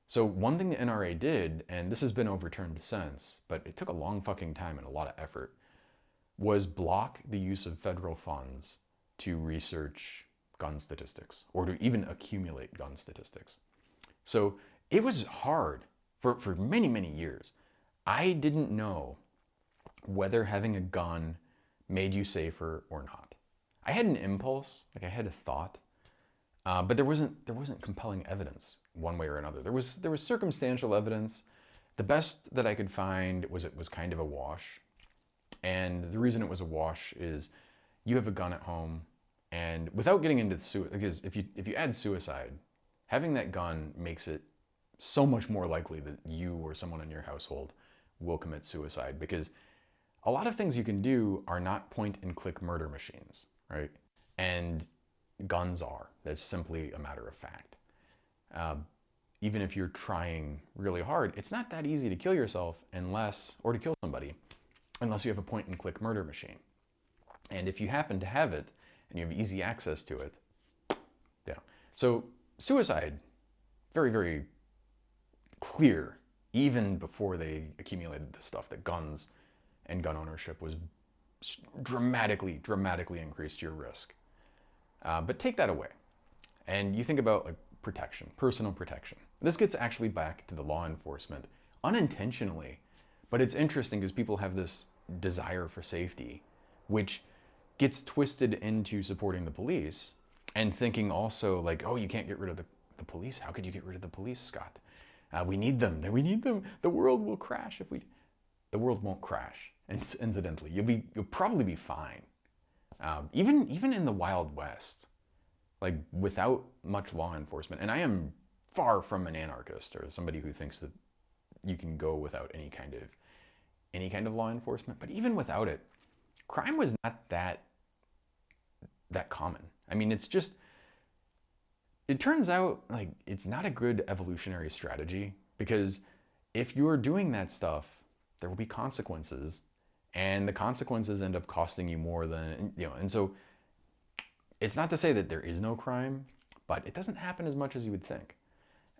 So one thing the NRA did, and this has been overturned since, but it took a long fucking time and a lot of effort, was block the use of federal funds to research gun statistics or to even accumulate gun statistics. So it was hard for many, many years. I didn't know whether having a gun made you safer or not. I had an impulse, like I had a thought, but there wasn't compelling evidence one way or another. There was circumstantial evidence. The best that I could find was it was kind of a wash. And the reason it was a wash is you have a gun at home, and without getting into suicide, because if you add suicide, having that gun makes it so much more likely that you or someone in your household will commit suicide, because a lot of things you can do are not point and click murder machines, right? And guns are. That's simply a matter of fact. Even if you're trying really hard, it's not that easy to kill yourself or to kill somebody, unless you have a point and click murder machine. And if you happen to have it and you have easy access to it, yeah. So suicide, very, very clear, even before they accumulated this stuff, that guns and gun ownership was dramatically increased your risk. But take that away, and you think about like protection, personal protection. This gets actually back to the law enforcement, unintentionally, but it's interesting because people have this desire for safety, which gets twisted into supporting the police and thinking also like, oh, you can't get rid of the police. How could you get rid of the police, Scott? We need them. We need them. The world will crash if we. The world won't crash. Incidentally, you'll probably be fine. Even in the Wild West, like without much law enforcement, and I am far from an anarchist or somebody who thinks that you can go without any kind of law enforcement, but even without it, crime was not that common. I mean, it turns out like it's not a good evolutionary strategy, because if you're doing that stuff, there will be consequences, and the consequences end up costing you more than, and so it's not to say that there is no crime, but it doesn't happen as much as you would think.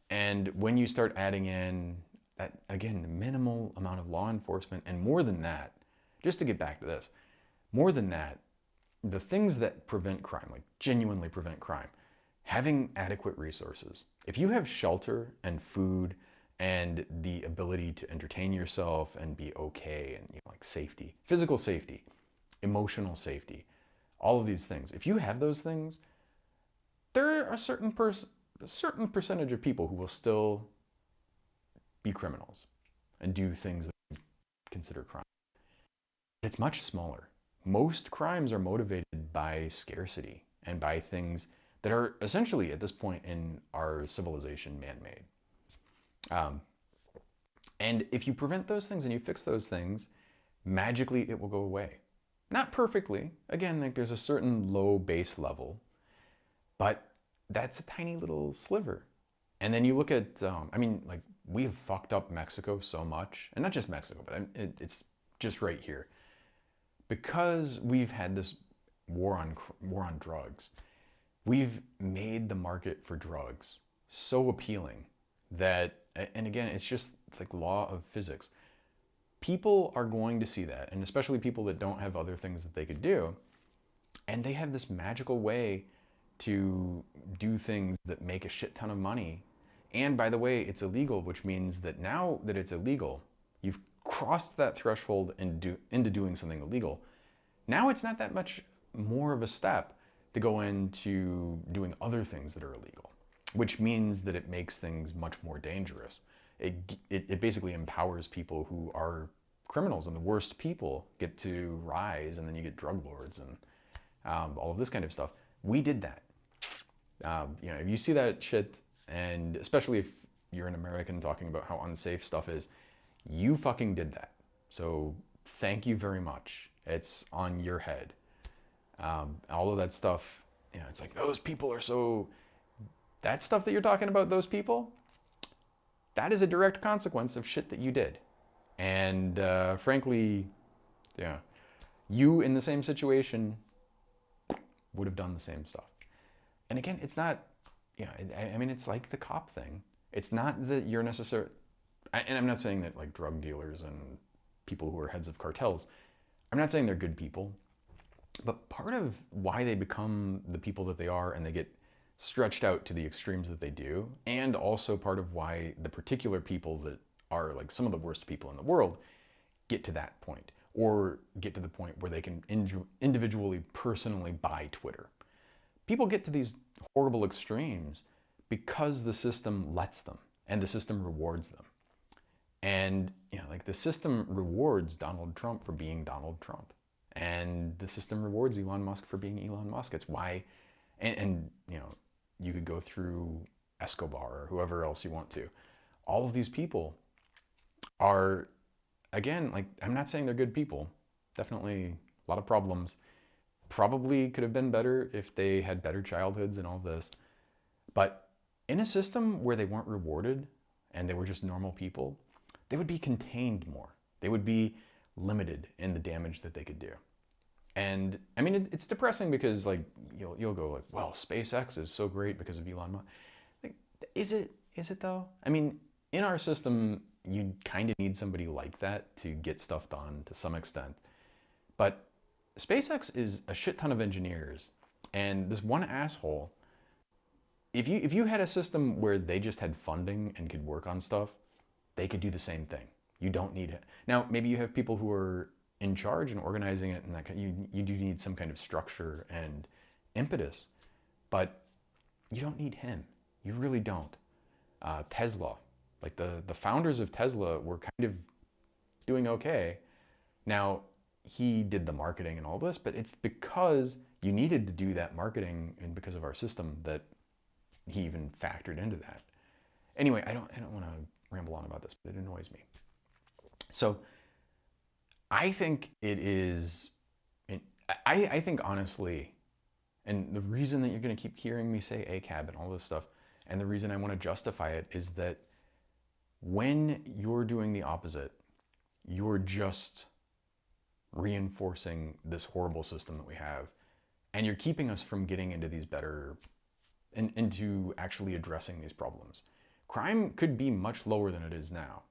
And when you start adding in that, again, minimal amount of law enforcement, and more than that, just to get back to this, more than that, the things that prevent crime, like genuinely prevent crime, having adequate resources. If you have shelter and food and the ability to entertain yourself and be okay, and like safety, physical safety, emotional safety, all of these things. If you have those things, there are a certain percentage of people who will still be criminals and do things that we consider crime. It's much smaller. Most crimes are motivated by scarcity and by things that are essentially, at this point in our civilization, man-made. And if you prevent those things and you fix those things, magically it will go away. Not perfectly. Again, like there's a certain low base level, but that's a tiny little sliver. And then you look at, like we have fucked up Mexico so much, and not just Mexico, but it's just right here. Because we've had this war on drugs, we've made the market for drugs so appealing that, and again, it's just like law of physics. People are going to see that, and especially people that don't have other things that they could do, and they have this magical way to do things that make a shit ton of money. And by the way, it's illegal, which means that now that it's illegal, you've crossed that threshold into doing something illegal. Now it's not that much more of a step to go into doing other things that are illegal, which means that it makes things much more dangerous. It basically empowers people who are criminals, and the worst people get to rise, and then you get drug lords and all of this kind of stuff. We did that. If you see that shit, and especially you're an American talking about how unsafe stuff is. You fucking did that. So thank you very much. It's on your head. All of that stuff, it's like those people are so. That stuff that you're talking about, those people, that is a direct consequence of shit that you did. And frankly, yeah, you in the same situation would have done the same stuff. And again, it's not, I mean, it's like the cop thing. It's not that you're necessarily, and I'm not saying that like drug dealers and people who are heads of cartels, I'm not saying they're good people, but part of why they become the people that they are and they get stretched out to the extremes that they do, and also part of why the particular people that are like some of the worst people in the world get to that point, or get to the point where they can individually, personally buy Twitter. People get to these horrible extremes because the system lets them and the system rewards them. And like the system rewards Donald Trump for being Donald Trump, and the system rewards Elon Musk for being Elon Musk. It's why, and you could go through Escobar or whoever else you want to. All of these people are, again, like, I'm not saying they're good people. Definitely a lot of problems. Probably could have been better if they had better childhoods and all this. But in a system where they weren't rewarded and they were just normal people, they would be contained more. They would be limited in the damage that they could do. And I mean, it's depressing because like you'll go like, well, SpaceX is so great because of Elon Musk. Like, is it though? I mean, in our system, you kind of need somebody like that to get stuff done to some extent. But SpaceX is a shit ton of engineers, and this one asshole, if you had a system where they just had funding and could work on stuff, they could do the same thing. You don't need it. Now, maybe you have people who are in charge and organizing it, and that you do need some kind of structure and impetus, but you don't need him. You really don't. Tesla, like the founders of Tesla were kind of doing okay. Now, he did the marketing and all this, but it's because you needed to do that marketing and because of our system that he even factored into that. Anyway, I don't want to ramble on about this, but it annoys me. So I think it is, I think honestly, and the reason that you're going to keep hearing me say ACAB and all this stuff, and the reason I want to justify it is that when you're doing the opposite, you're just reinforcing this horrible system that we have, and you're keeping us from getting into these better, into actually addressing these problems. Crime could be much lower than it is now.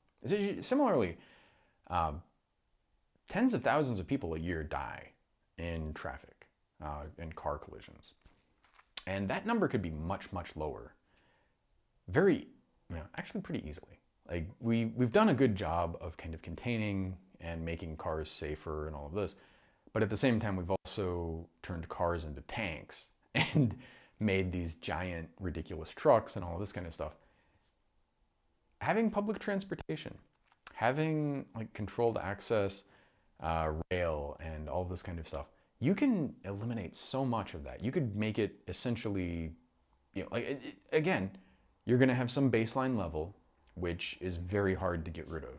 Similarly, tens of thousands of people a year die in traffic, in car collisions. And that number could be much, much lower. Actually pretty easily. Like we've done a good job of kind of containing and making cars safer and all of this. But at the same time, we've also turned cars into tanks and made these giant, ridiculous trucks and all of this kind of stuff. Having public transportation, having like controlled access, rail, and all this kind of stuff, you can eliminate so much of that. You could make it essentially, again, you're going to have some baseline level, which is very hard to get rid of,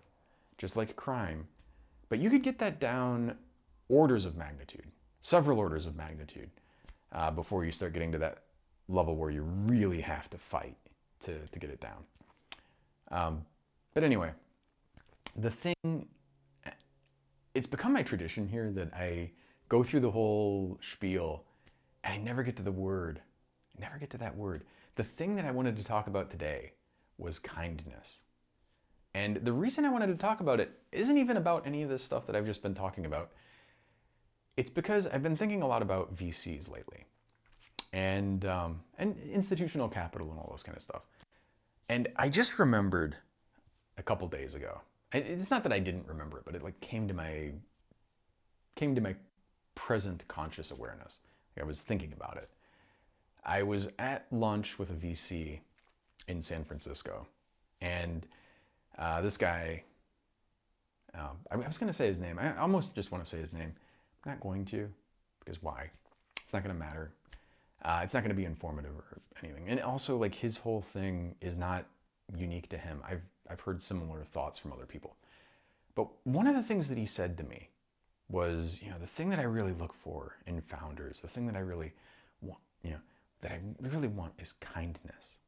just like crime. But you could get that down orders of magnitude, several orders of magnitude, before you start getting to that level where you really have to fight to get it down. But anyway, the thing, it's become my tradition here that I go through the whole spiel and I never get to the word. I never get to that word. The thing that I wanted to talk about today was kindness. And the reason I wanted to talk about it isn't even about any of this stuff that I've just been talking about. It's because I've been thinking a lot about VCs lately, and institutional capital and all this kind of stuff. And I just remembered a couple days ago. It's not that I didn't remember it, but it like came to my present conscious awareness. Like I was thinking about it. I was at lunch with a VC in San Francisco, and this guy, I was going to say his name. I almost just want to say his name. I'm not going to, because why? It's not going to matter. It's not going to be informative or anything. And also, like, his whole thing is not unique to him. I've heard similar thoughts from other people. But one of the things that he said to me was, the thing that I really look for in founders, the thing that I really want, that I really want is kindness.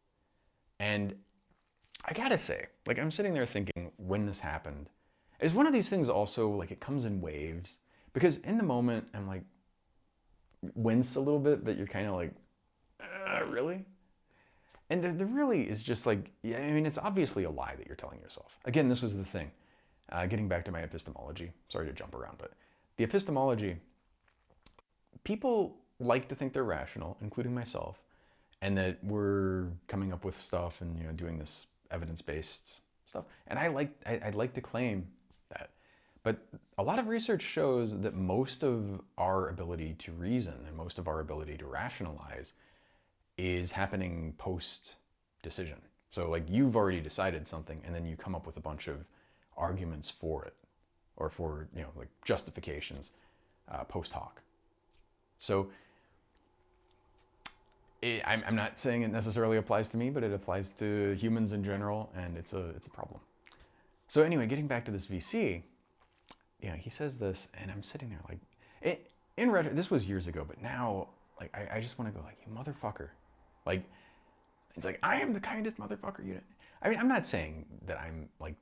And I gotta say, like, I'm sitting there thinking when this happened, is one of these things also, like, it comes in waves. Because in the moment, I'm like, wince a little bit, but you're kind of like, really? And there really is just like, yeah, I mean, it's obviously a lie that you're telling yourself. Again, this was the thing. Getting back to my epistemology, sorry to jump around, but the epistemology, people like to think they're rational, including myself, and that we're coming up with stuff and doing this evidence-based stuff. And I'd like to claim that. But a lot of research shows that most of our ability to reason and most of our ability to rationalize is happening post-decision. So like you've already decided something and then you come up with a bunch of arguments for it or for, like justifications post hoc. So I'm not saying it necessarily applies to me, but it applies to humans in general, and it's a problem. So anyway, getting back to this VC, he says this, and I'm sitting there like, in retro, this was years ago, but now, like, I just want to go like, you motherfucker. Like, it's like, I am the kindest motherfucker you know. I mean, I'm not saying that I'm like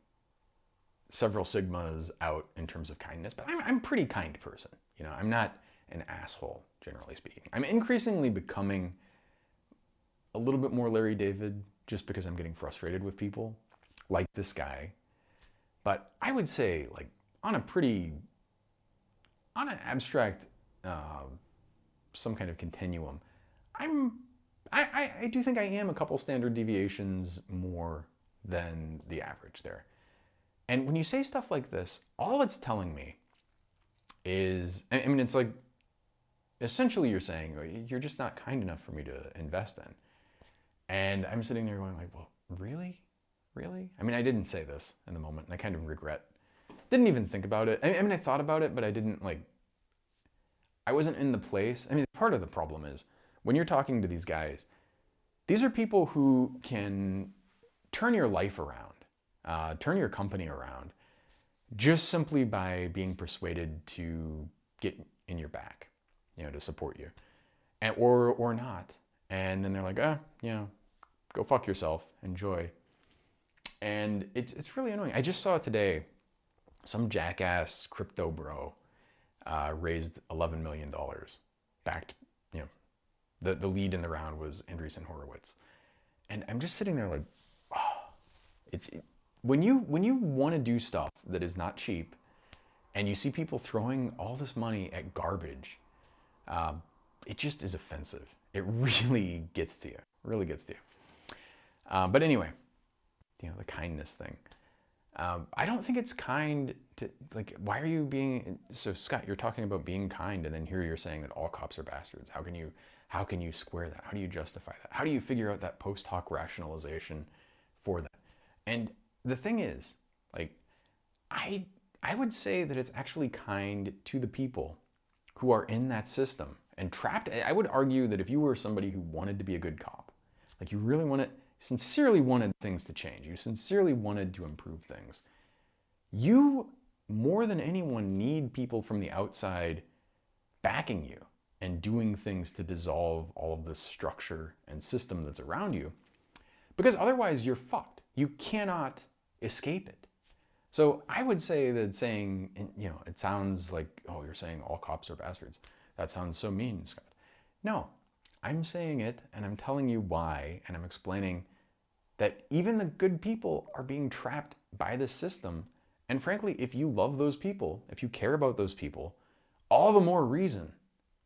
several sigmas out in terms of kindness, but I'm a pretty kind person. I'm not an asshole, generally speaking. I'm increasingly becoming a little bit more Larry David just because I'm getting frustrated with people like this guy. But I would say, like, on an abstract, some kind of continuum, I do think I am a couple standard deviations more than the average there. And when you say stuff like this, all it's telling me is, I mean, it's like, essentially you're saying, you're just not kind enough for me to invest in. And I'm sitting there going like, well, really? Really? I mean, I didn't say this in the moment, and I kind of regret. Didn't even think about it. I mean, I thought about it, but I didn't I wasn't in the place. I mean, part of the problem is when you're talking to these guys, these are people who can turn your life around, turn your company around, just simply by being persuaded to get in your back, to support you, and or not. And then they're like, go fuck yourself, enjoy. And it's really annoying. I just saw it today. Some jackass crypto bro raised $11 million. Backed, the lead in the round was Andreessen Horowitz. And I'm just sitting there like, when you want to do stuff that is not cheap, and you see people throwing all this money at garbage, it just is offensive. It really gets to you. Really gets to you. But anyway, the kindness thing. I don't think it's kind to, like, why are you being, so Scott, you're talking about being kind, and then here you're saying that all cops are bastards. How can you square that? How do you justify that? How do you figure out that post hoc rationalization for that? And the thing is, like, I would say that it's actually kind to the people who are in that system and trapped. I would argue that if you were somebody who wanted to be a good cop, like you really sincerely wanted things to change, you sincerely wanted to improve things, you, more than anyone, need people from the outside backing you and doing things to dissolve all of this structure and system that's around you, because otherwise you're fucked. You cannot escape it. So I would say that saying, it sounds like, oh, you're saying all cops are bastards. That sounds so mean, Scott. No, I'm saying it, and I'm telling you why, and I'm explaining that even the good people are being trapped by this system. And frankly, if you love those people, if you care about those people, all the more reason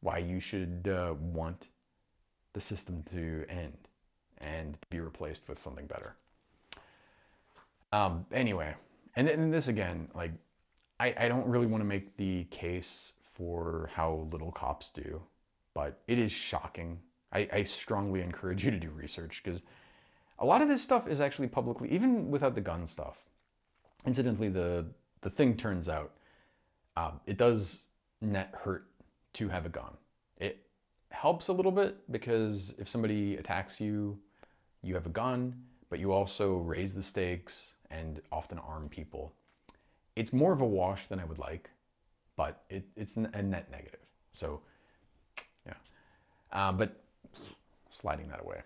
why you should want the system to end and be replaced with something better. Anyway, and then this again, like, I don't really want to make the case for how little cops do, but it is shocking. I strongly encourage you to do research, because a lot of this stuff is actually publicly, even without the gun stuff. Incidentally, the thing turns out, it does net hurt to have a gun. It helps a little bit because if somebody attacks you, you have a gun, but you also raise the stakes and often arm people. It's more of a wash than I would like, but it's a net negative. So, yeah. But sliding that away,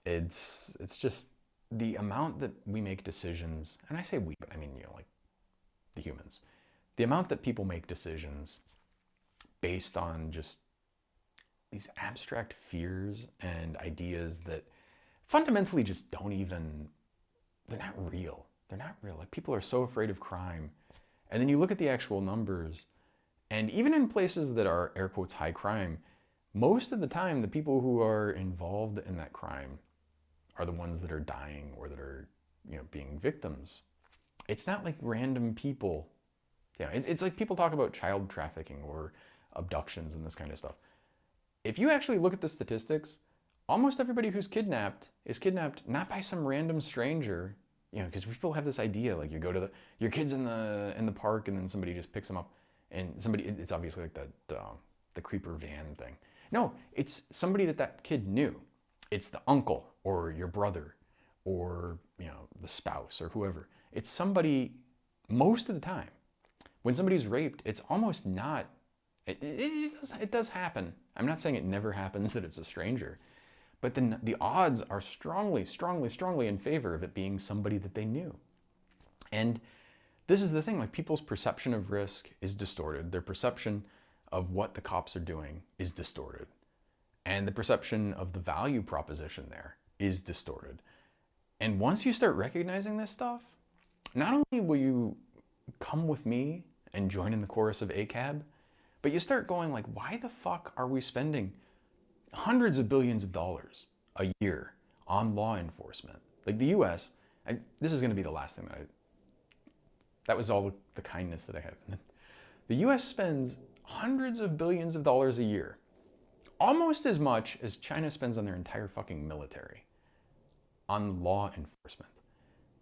it's just the amount that we make decisions, and I say we, but I mean, like the humans, the amount that people make decisions based on just these abstract fears and ideas that fundamentally just don't even, they're not real. They're not real. Like, people are so afraid of crime. And then you look at the actual numbers, and even in places that are air quotes high crime, most of the time the people who are involved in that crime are the ones that are dying or that are, being victims. It's not like random people. It's like people talk about child trafficking or abductions and this kind of stuff. If you actually look at the statistics, almost everybody who's kidnapped is kidnapped not by some random stranger, because people have this idea, like, you go to your kid's in the park and then somebody just picks them up, and it's obviously like that the creeper van thing. No, it's somebody that kid knew. It's the uncle or your brother or, the spouse or whoever. It's somebody. Most of the time when somebody's raped, it's almost not, it does happen. I'm not saying it never happens that it's a stranger, but then the odds are strongly, strongly, strongly in favor of it being somebody that they knew. And this is the thing, like, people's perception of risk is distorted. Their perception of what the cops are doing is distorted. And the perception of the value proposition there is distorted. And once you start recognizing this stuff, not only will you come with me and join in the chorus of ACAB, but you start going like, why the fuck are we spending hundreds of billions of dollars a year on law enforcement? Like, the US, this is going to be the last thing that was all the kindness that I have. The US spends hundreds of billions of dollars a year, almost as much as China spends on their entire fucking military, on law enforcement.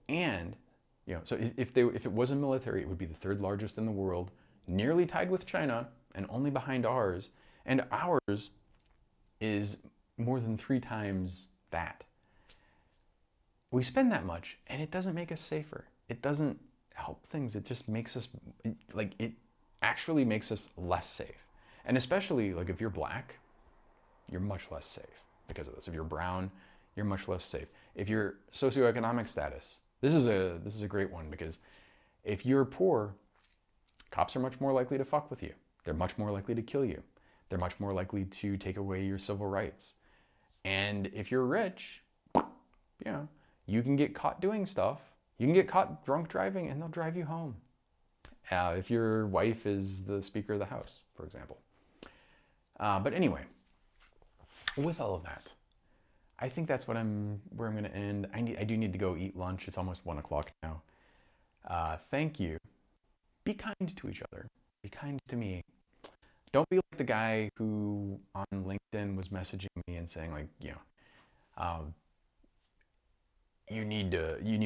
And, so if it wasn't military, it would be the third largest in the world, nearly tied with China and only behind ours. And ours is more than 3 times that. We spend that much, and it doesn't make us safer. It doesn't help things. It just makes us, it actually makes us less safe. And especially, like, if you're black, you're much less safe because of this. If you're brown, you're much less safe. If your socioeconomic status, this is a great one, because if you're poor, cops are much more likely to fuck with you. They're much more likely to kill you. They're much more likely to take away your civil rights. And if you're rich, you can get caught doing stuff. You can get caught drunk driving and they'll drive you home. If your wife is the Speaker of the House, for example. But anyway, with all of that, I think that's where I'm going to end. I do need to go eat lunch. It's almost 1 o'clock now. Thank you. Be kind to each other. Be kind to me. Don't be like the guy who on LinkedIn was messaging me and saying, like, you need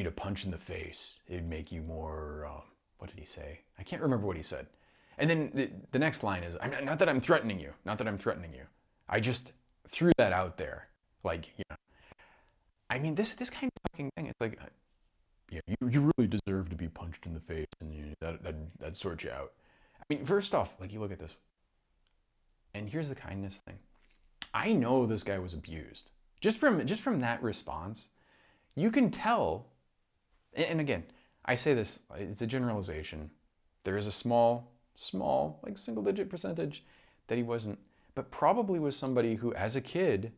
a punch in the face. It'd make you more, what did he say? I can't remember what he said. And then the next line is, not that I'm threatening you. Not that I'm threatening you. I just threw that out there. Like, I mean, this kind of fucking thing, it's like, you really deserve to be punched in the face, and that sorts you out. I mean, first off, like, you look at this, and here's the kindness thing. I know this guy was abused. Just from that response, you can tell, and again, I say this, it's a generalization. There is a small, like, single-digit percentage that he wasn't, but probably was somebody who, as a kid,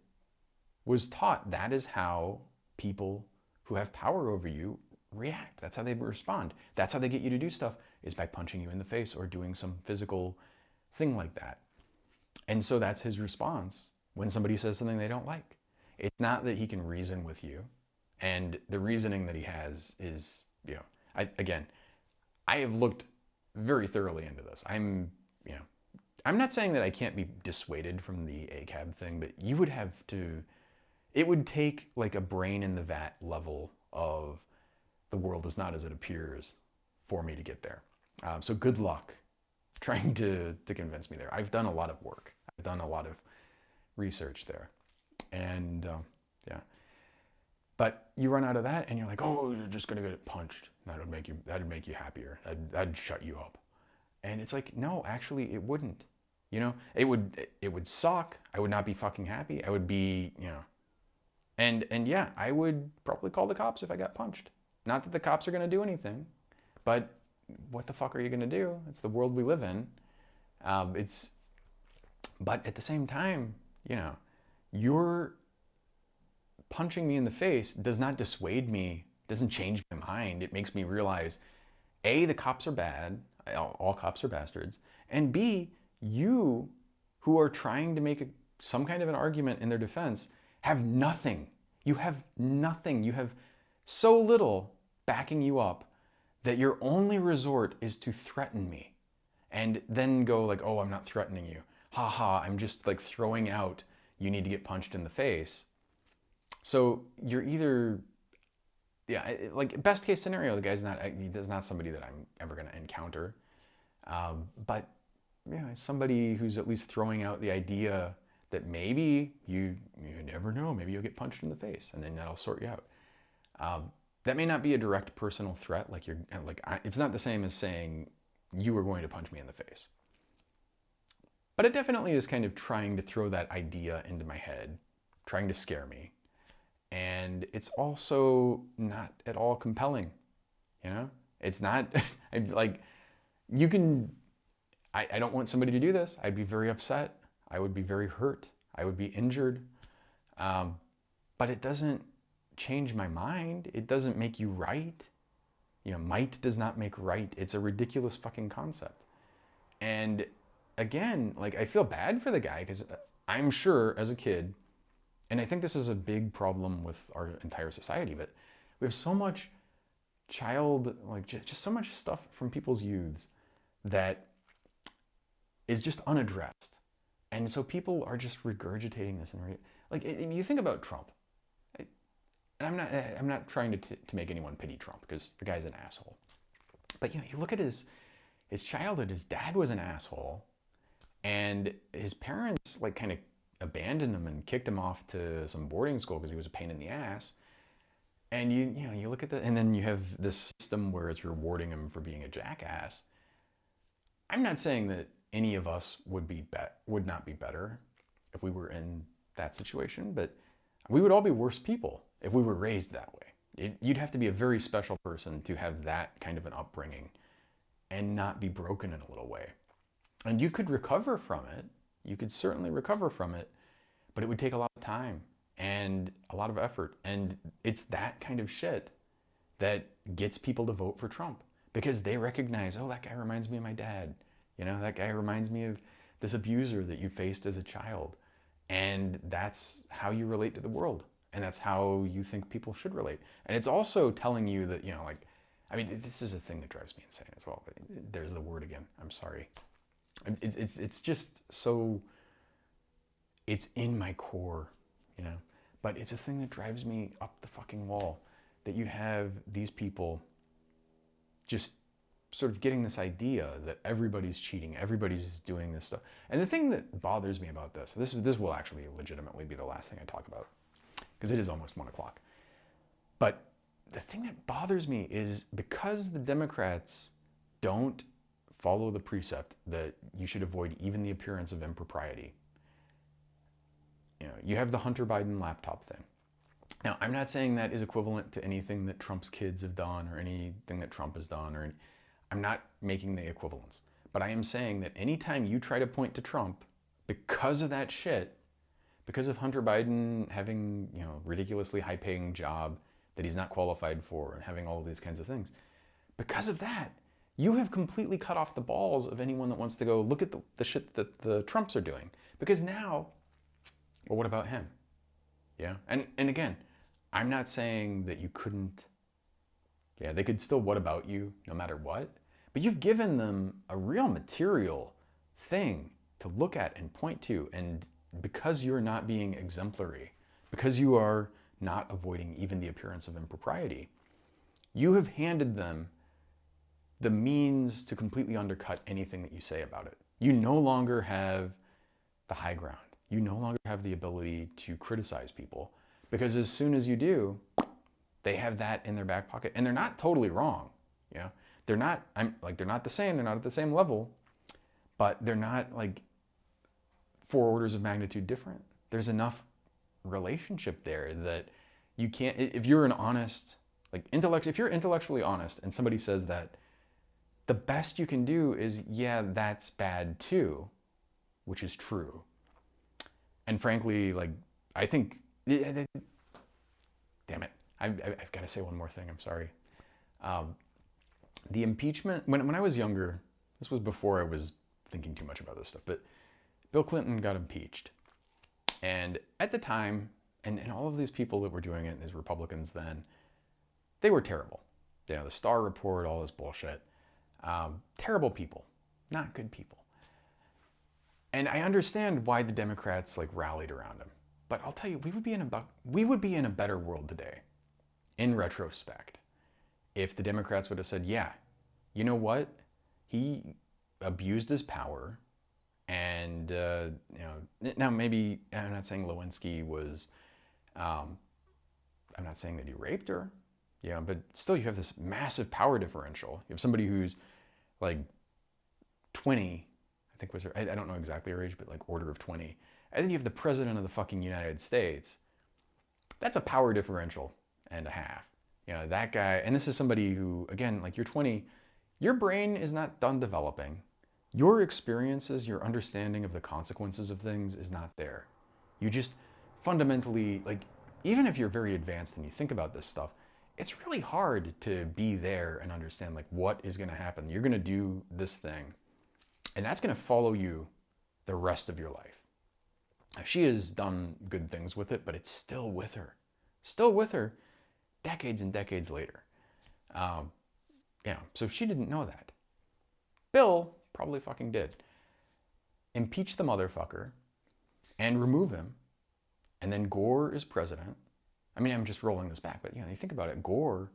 was taught that is how people who have power over you react. That's how they respond. That's how they get you to do stuff, is by punching you in the face or doing some physical thing like that. And so that's his response when somebody says something they don't like. It's not that he can reason with you. And the reasoning that he has is, I have looked very thoroughly into this. I'm not saying that I can't be dissuaded from the ACAB thing, but you would have to, it would take like a brain in the vat level of the world is not as it appears for me to get there. So good luck trying to convince me there. I've done a lot of work. I've done a lot of research there. And But you run out of that and you're like, oh, you're just gonna get punched. That'd make you happier. That'd shut you up. And it's like, no, actually it wouldn't. You know, it would suck. I would not be fucking happy. I would be, and yeah, I would probably call the cops if I got punched. Not that the cops are gonna do anything, but what the fuck are you gonna do? It's the world we live in. It's, but at the same time, you're punching me in the face does not dissuade me, doesn't change my mind. It makes me realize, A, the cops are bad, all cops are bastards, and B, you who are trying to make some kind of an argument in their defense have nothing. You have nothing. You have so little backing you up that your only resort is to threaten me and then go like, oh, I'm not threatening you. Ha ha, I'm just like throwing out, you need to get punched in the face. So you're either, yeah, like best case scenario, the guy's not somebody that I'm ever going to encounter. But yeah, somebody who's at least throwing out the idea that maybe you never know, maybe you'll get punched in the face and then that'll sort you out. That may not be a direct personal threat, it's not the same as saying you are going to punch me in the face. But it definitely is kind of trying to throw that idea into my head, trying to scare me. And it's also not at all compelling, It's not, like, you can, I don't want somebody to do this. I'd be very upset. I would be very hurt. I would be injured. But it doesn't change my mind. It doesn't make you right. Might does not make right. It's a ridiculous fucking concept. And again, like, I feel bad for the guy because I'm sure as a kid, and I think this is a big problem with our entire society, but we have so much just so much stuff from people's youths that is just unaddressed. And so people are just regurgitating this. You think about Trump. And I'm not trying to make anyone pity Trump because the guy's an asshole. But you look at his childhood, his dad was an asshole. And his parents kind of abandoned him and kicked him off to some boarding school because he was a pain in the ass. And you look at that, and then you have this system where it's rewarding him for being a jackass. I'm not saying that any of us would not be better if we were in that situation, but we would all be worse people if we were raised that way. You'd have to be a very special person to have that kind of an upbringing and not be broken in a little way. And you could recover from it. You could certainly recover from it, but it would take a lot of time and a lot of effort. And it's that kind of shit that gets people to vote for Trump because they recognize, oh, that guy reminds me of my dad. That guy reminds me of this abuser that you faced as a child. And that's how you relate to the world. And that's how you think people should relate. And it's also telling you that, this is a thing that drives me insane as well. But there's the word again. I'm sorry. It's just so, it's in my core, but it's a thing that drives me up the fucking wall that you have these people just sort of getting this idea that everybody's cheating, everybody's doing this stuff. And the thing that bothers me about this will actually legitimately be the last thing I talk about because it is almost 1 o'clock. But the thing that bothers me is because the Democrats don't follow the precept that you should avoid even the appearance of impropriety. You have the Hunter Biden laptop thing. Now, I'm not saying that is equivalent to anything that Trump's kids have done or anything that Trump has done, I'm not making the equivalence. But I am saying that anytime you try to point to Trump because of that shit, because of Hunter Biden having, ridiculously high-paying job that he's not qualified for and having all of these kinds of things, because of that, you have completely cut off the balls of anyone that wants to go look at the shit that the Trumps are doing. Because now, well, what about him? Yeah. And again, I'm not saying that you couldn't, they could still what about you no matter what, but you've given them a real material thing to look at and point to. And because you're not being exemplary, because you are not avoiding even the appearance of impropriety, you have handed them the means to completely undercut anything that you say about it. You no longer have the high ground. You no longer have the ability to criticize people Because as soon as you do, they have that in their back pocket, and they're not totally wrong. You know, they're not. They're not the same. They're not at the same level, but they're not like 4 orders of magnitude different. There's enough relationship there that you can't. If you're an honest, if you're intellectually honest, and somebody says that, the best you can do is, yeah, that's bad too, which is true. And frankly, I think, damn it, I've got to say one more thing. I'm sorry. The impeachment, when I was younger, this was before I was thinking too much about this stuff, but Bill Clinton got impeached. And at the time, and all of these people that were doing it, these Republicans then, they were terrible. You know, the Starr Report, all this bullshit. Terrible people, not good people. And I understand why the Democrats rallied around him. But I'll tell you, we would be in a better world today, in retrospect, if the Democrats would have said, yeah, you know what? He abused his power, and now maybe I'm not saying Lewinsky was, I'm not saying that he raped her, but still you have this massive power differential. You have somebody who's 20, I think was her, I don't know exactly her age, but order of 20. And then you have the president of the fucking United States. That's a power differential and a half. That guy, and this is somebody who, again, you're 20, your brain is not done developing. Your experiences, your understanding of the consequences of things is not there. You just fundamentally, even if you're very advanced and you think about this stuff, it's really hard to be there and understand what is going to happen. You're going to do this thing, and that's going to follow you the rest of your life. She has done good things with it, but it's still with her decades and decades later. So she didn't know that. Bill probably fucking did. Impeach the motherfucker and remove him, and then Gore is president. I mean, I'm just rolling this back, but you think about it, Gore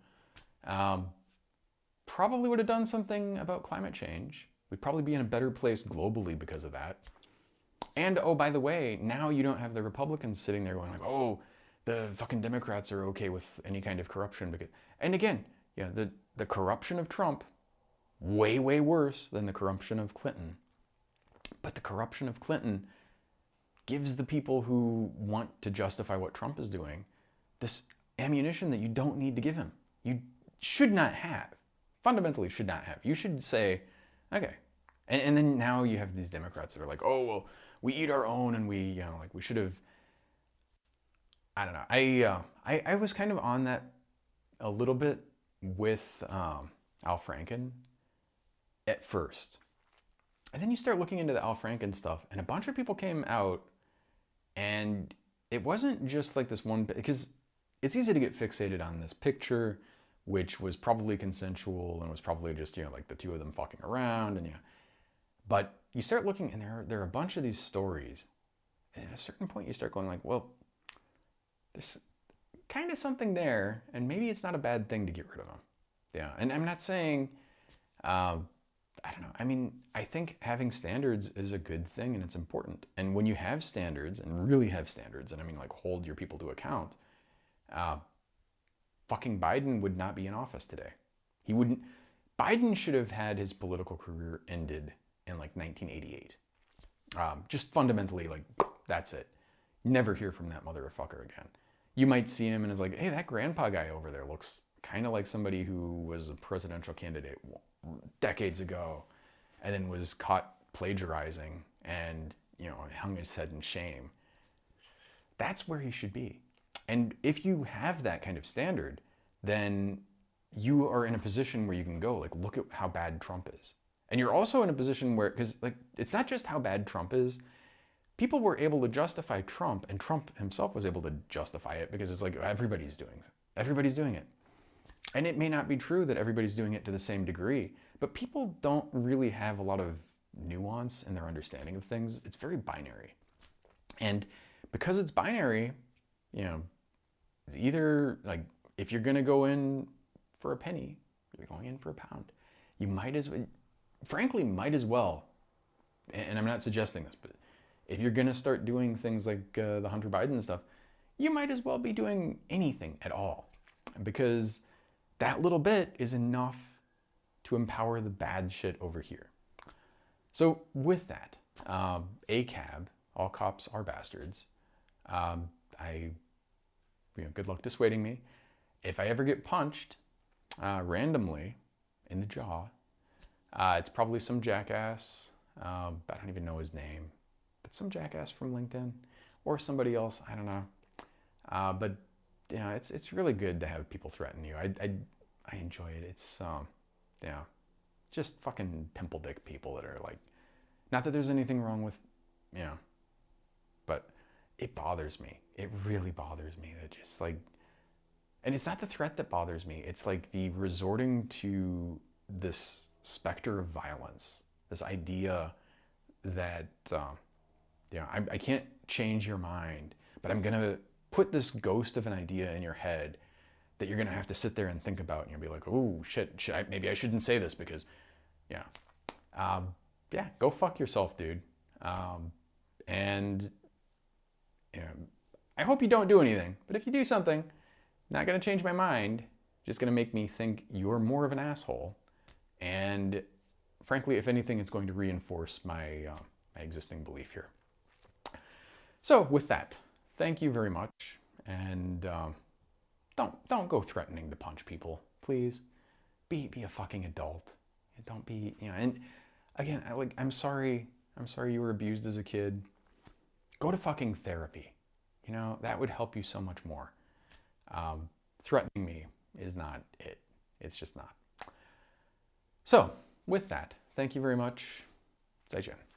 probably would have done something about climate change. We'd probably be in a better place globally because of that. And oh, by the way, now you don't have the Republicans sitting there going oh, the fucking Democrats are okay with any kind of corruption. And again, the corruption of Trump, way, way worse than the corruption of Clinton. But the corruption of Clinton gives the people who want to justify what Trump is doing this ammunition that you don't need to give him. You should not have. Fundamentally should not have. You should say, okay. And then now you have these Democrats that are oh, well, we eat our own, and we, we should have, I don't know. I was kind of on that a little bit with Al Franken at first. And then you start looking into the Al Franken stuff, and a bunch of people came out, and it wasn't just this one, because it's easy to get fixated on this picture, which was probably consensual and was probably just, the two of them fucking around, and but you start looking, and there are a bunch of these stories, and at a certain point you start going well, there's kind of something there, and maybe it's not a bad thing to get rid of them. Yeah, and I'm not saying, I don't know. I mean, I think having standards is a good thing, and it's important. And when you have standards, and really have standards, and I mean hold your people to account, fucking Biden would not be in office today. He wouldn't. Biden should have had his political career ended in 1988. Just fundamentally, that's it. Never hear from that motherfucker again. You might see him and it's hey, that grandpa guy over there looks kind of like somebody who was a presidential candidate decades ago and then was caught plagiarizing and, hung his head in shame. That's where he should be. And if you have that kind of standard, then you are in a position where you can go, look at how bad Trump is. And you're also in a position where, because it's not just how bad Trump is, people were able to justify Trump, and Trump himself was able to justify it because it's everybody's doing it. And it may not be true that everybody's doing it to the same degree, but people don't really have a lot of nuance in their understanding of things. It's very binary. And because it's binary, it's either if you're going to go in for a penny, you're going in for a pound. You might as well, and I'm not suggesting this, but if you're going to start doing things like the Hunter Biden stuff, you might as well be doing anything at all, because that little bit is enough to empower the bad shit over here. So with that, ACAB, all cops are bastards. Good luck dissuading me. If I ever get punched randomly in the jaw, it's probably some jackass. I don't even know his name, but some jackass from LinkedIn or somebody else. I don't know. But you know, it's really good to have people threaten you. I enjoy it. It's just fucking pimple dick people that are like, not that there's anything wrong with, but it bothers me. It really bothers me that just like, and it's not the threat that bothers me. It's like the resorting to this specter of violence, this idea that, I can't change your mind, but I'm gonna put this ghost of an idea in your head that you're gonna have to sit there and think about, and you'll be like, oh shit, maybe I shouldn't say this because, go fuck yourself, dude. And I hope you don't do anything, but if you do something, not gonna change my mind, just gonna make me think you're more of an asshole. And frankly, if anything, it's going to reinforce my existing belief here. So with that, thank you very much, and don't go threatening to punch people, please. Be a fucking adult. Don't be, and again, I'm sorry you were abused as a kid. Go to fucking therapy. That would help you so much more. Threatening me is not it. It's just not. So, with that, thank you very much. 再见。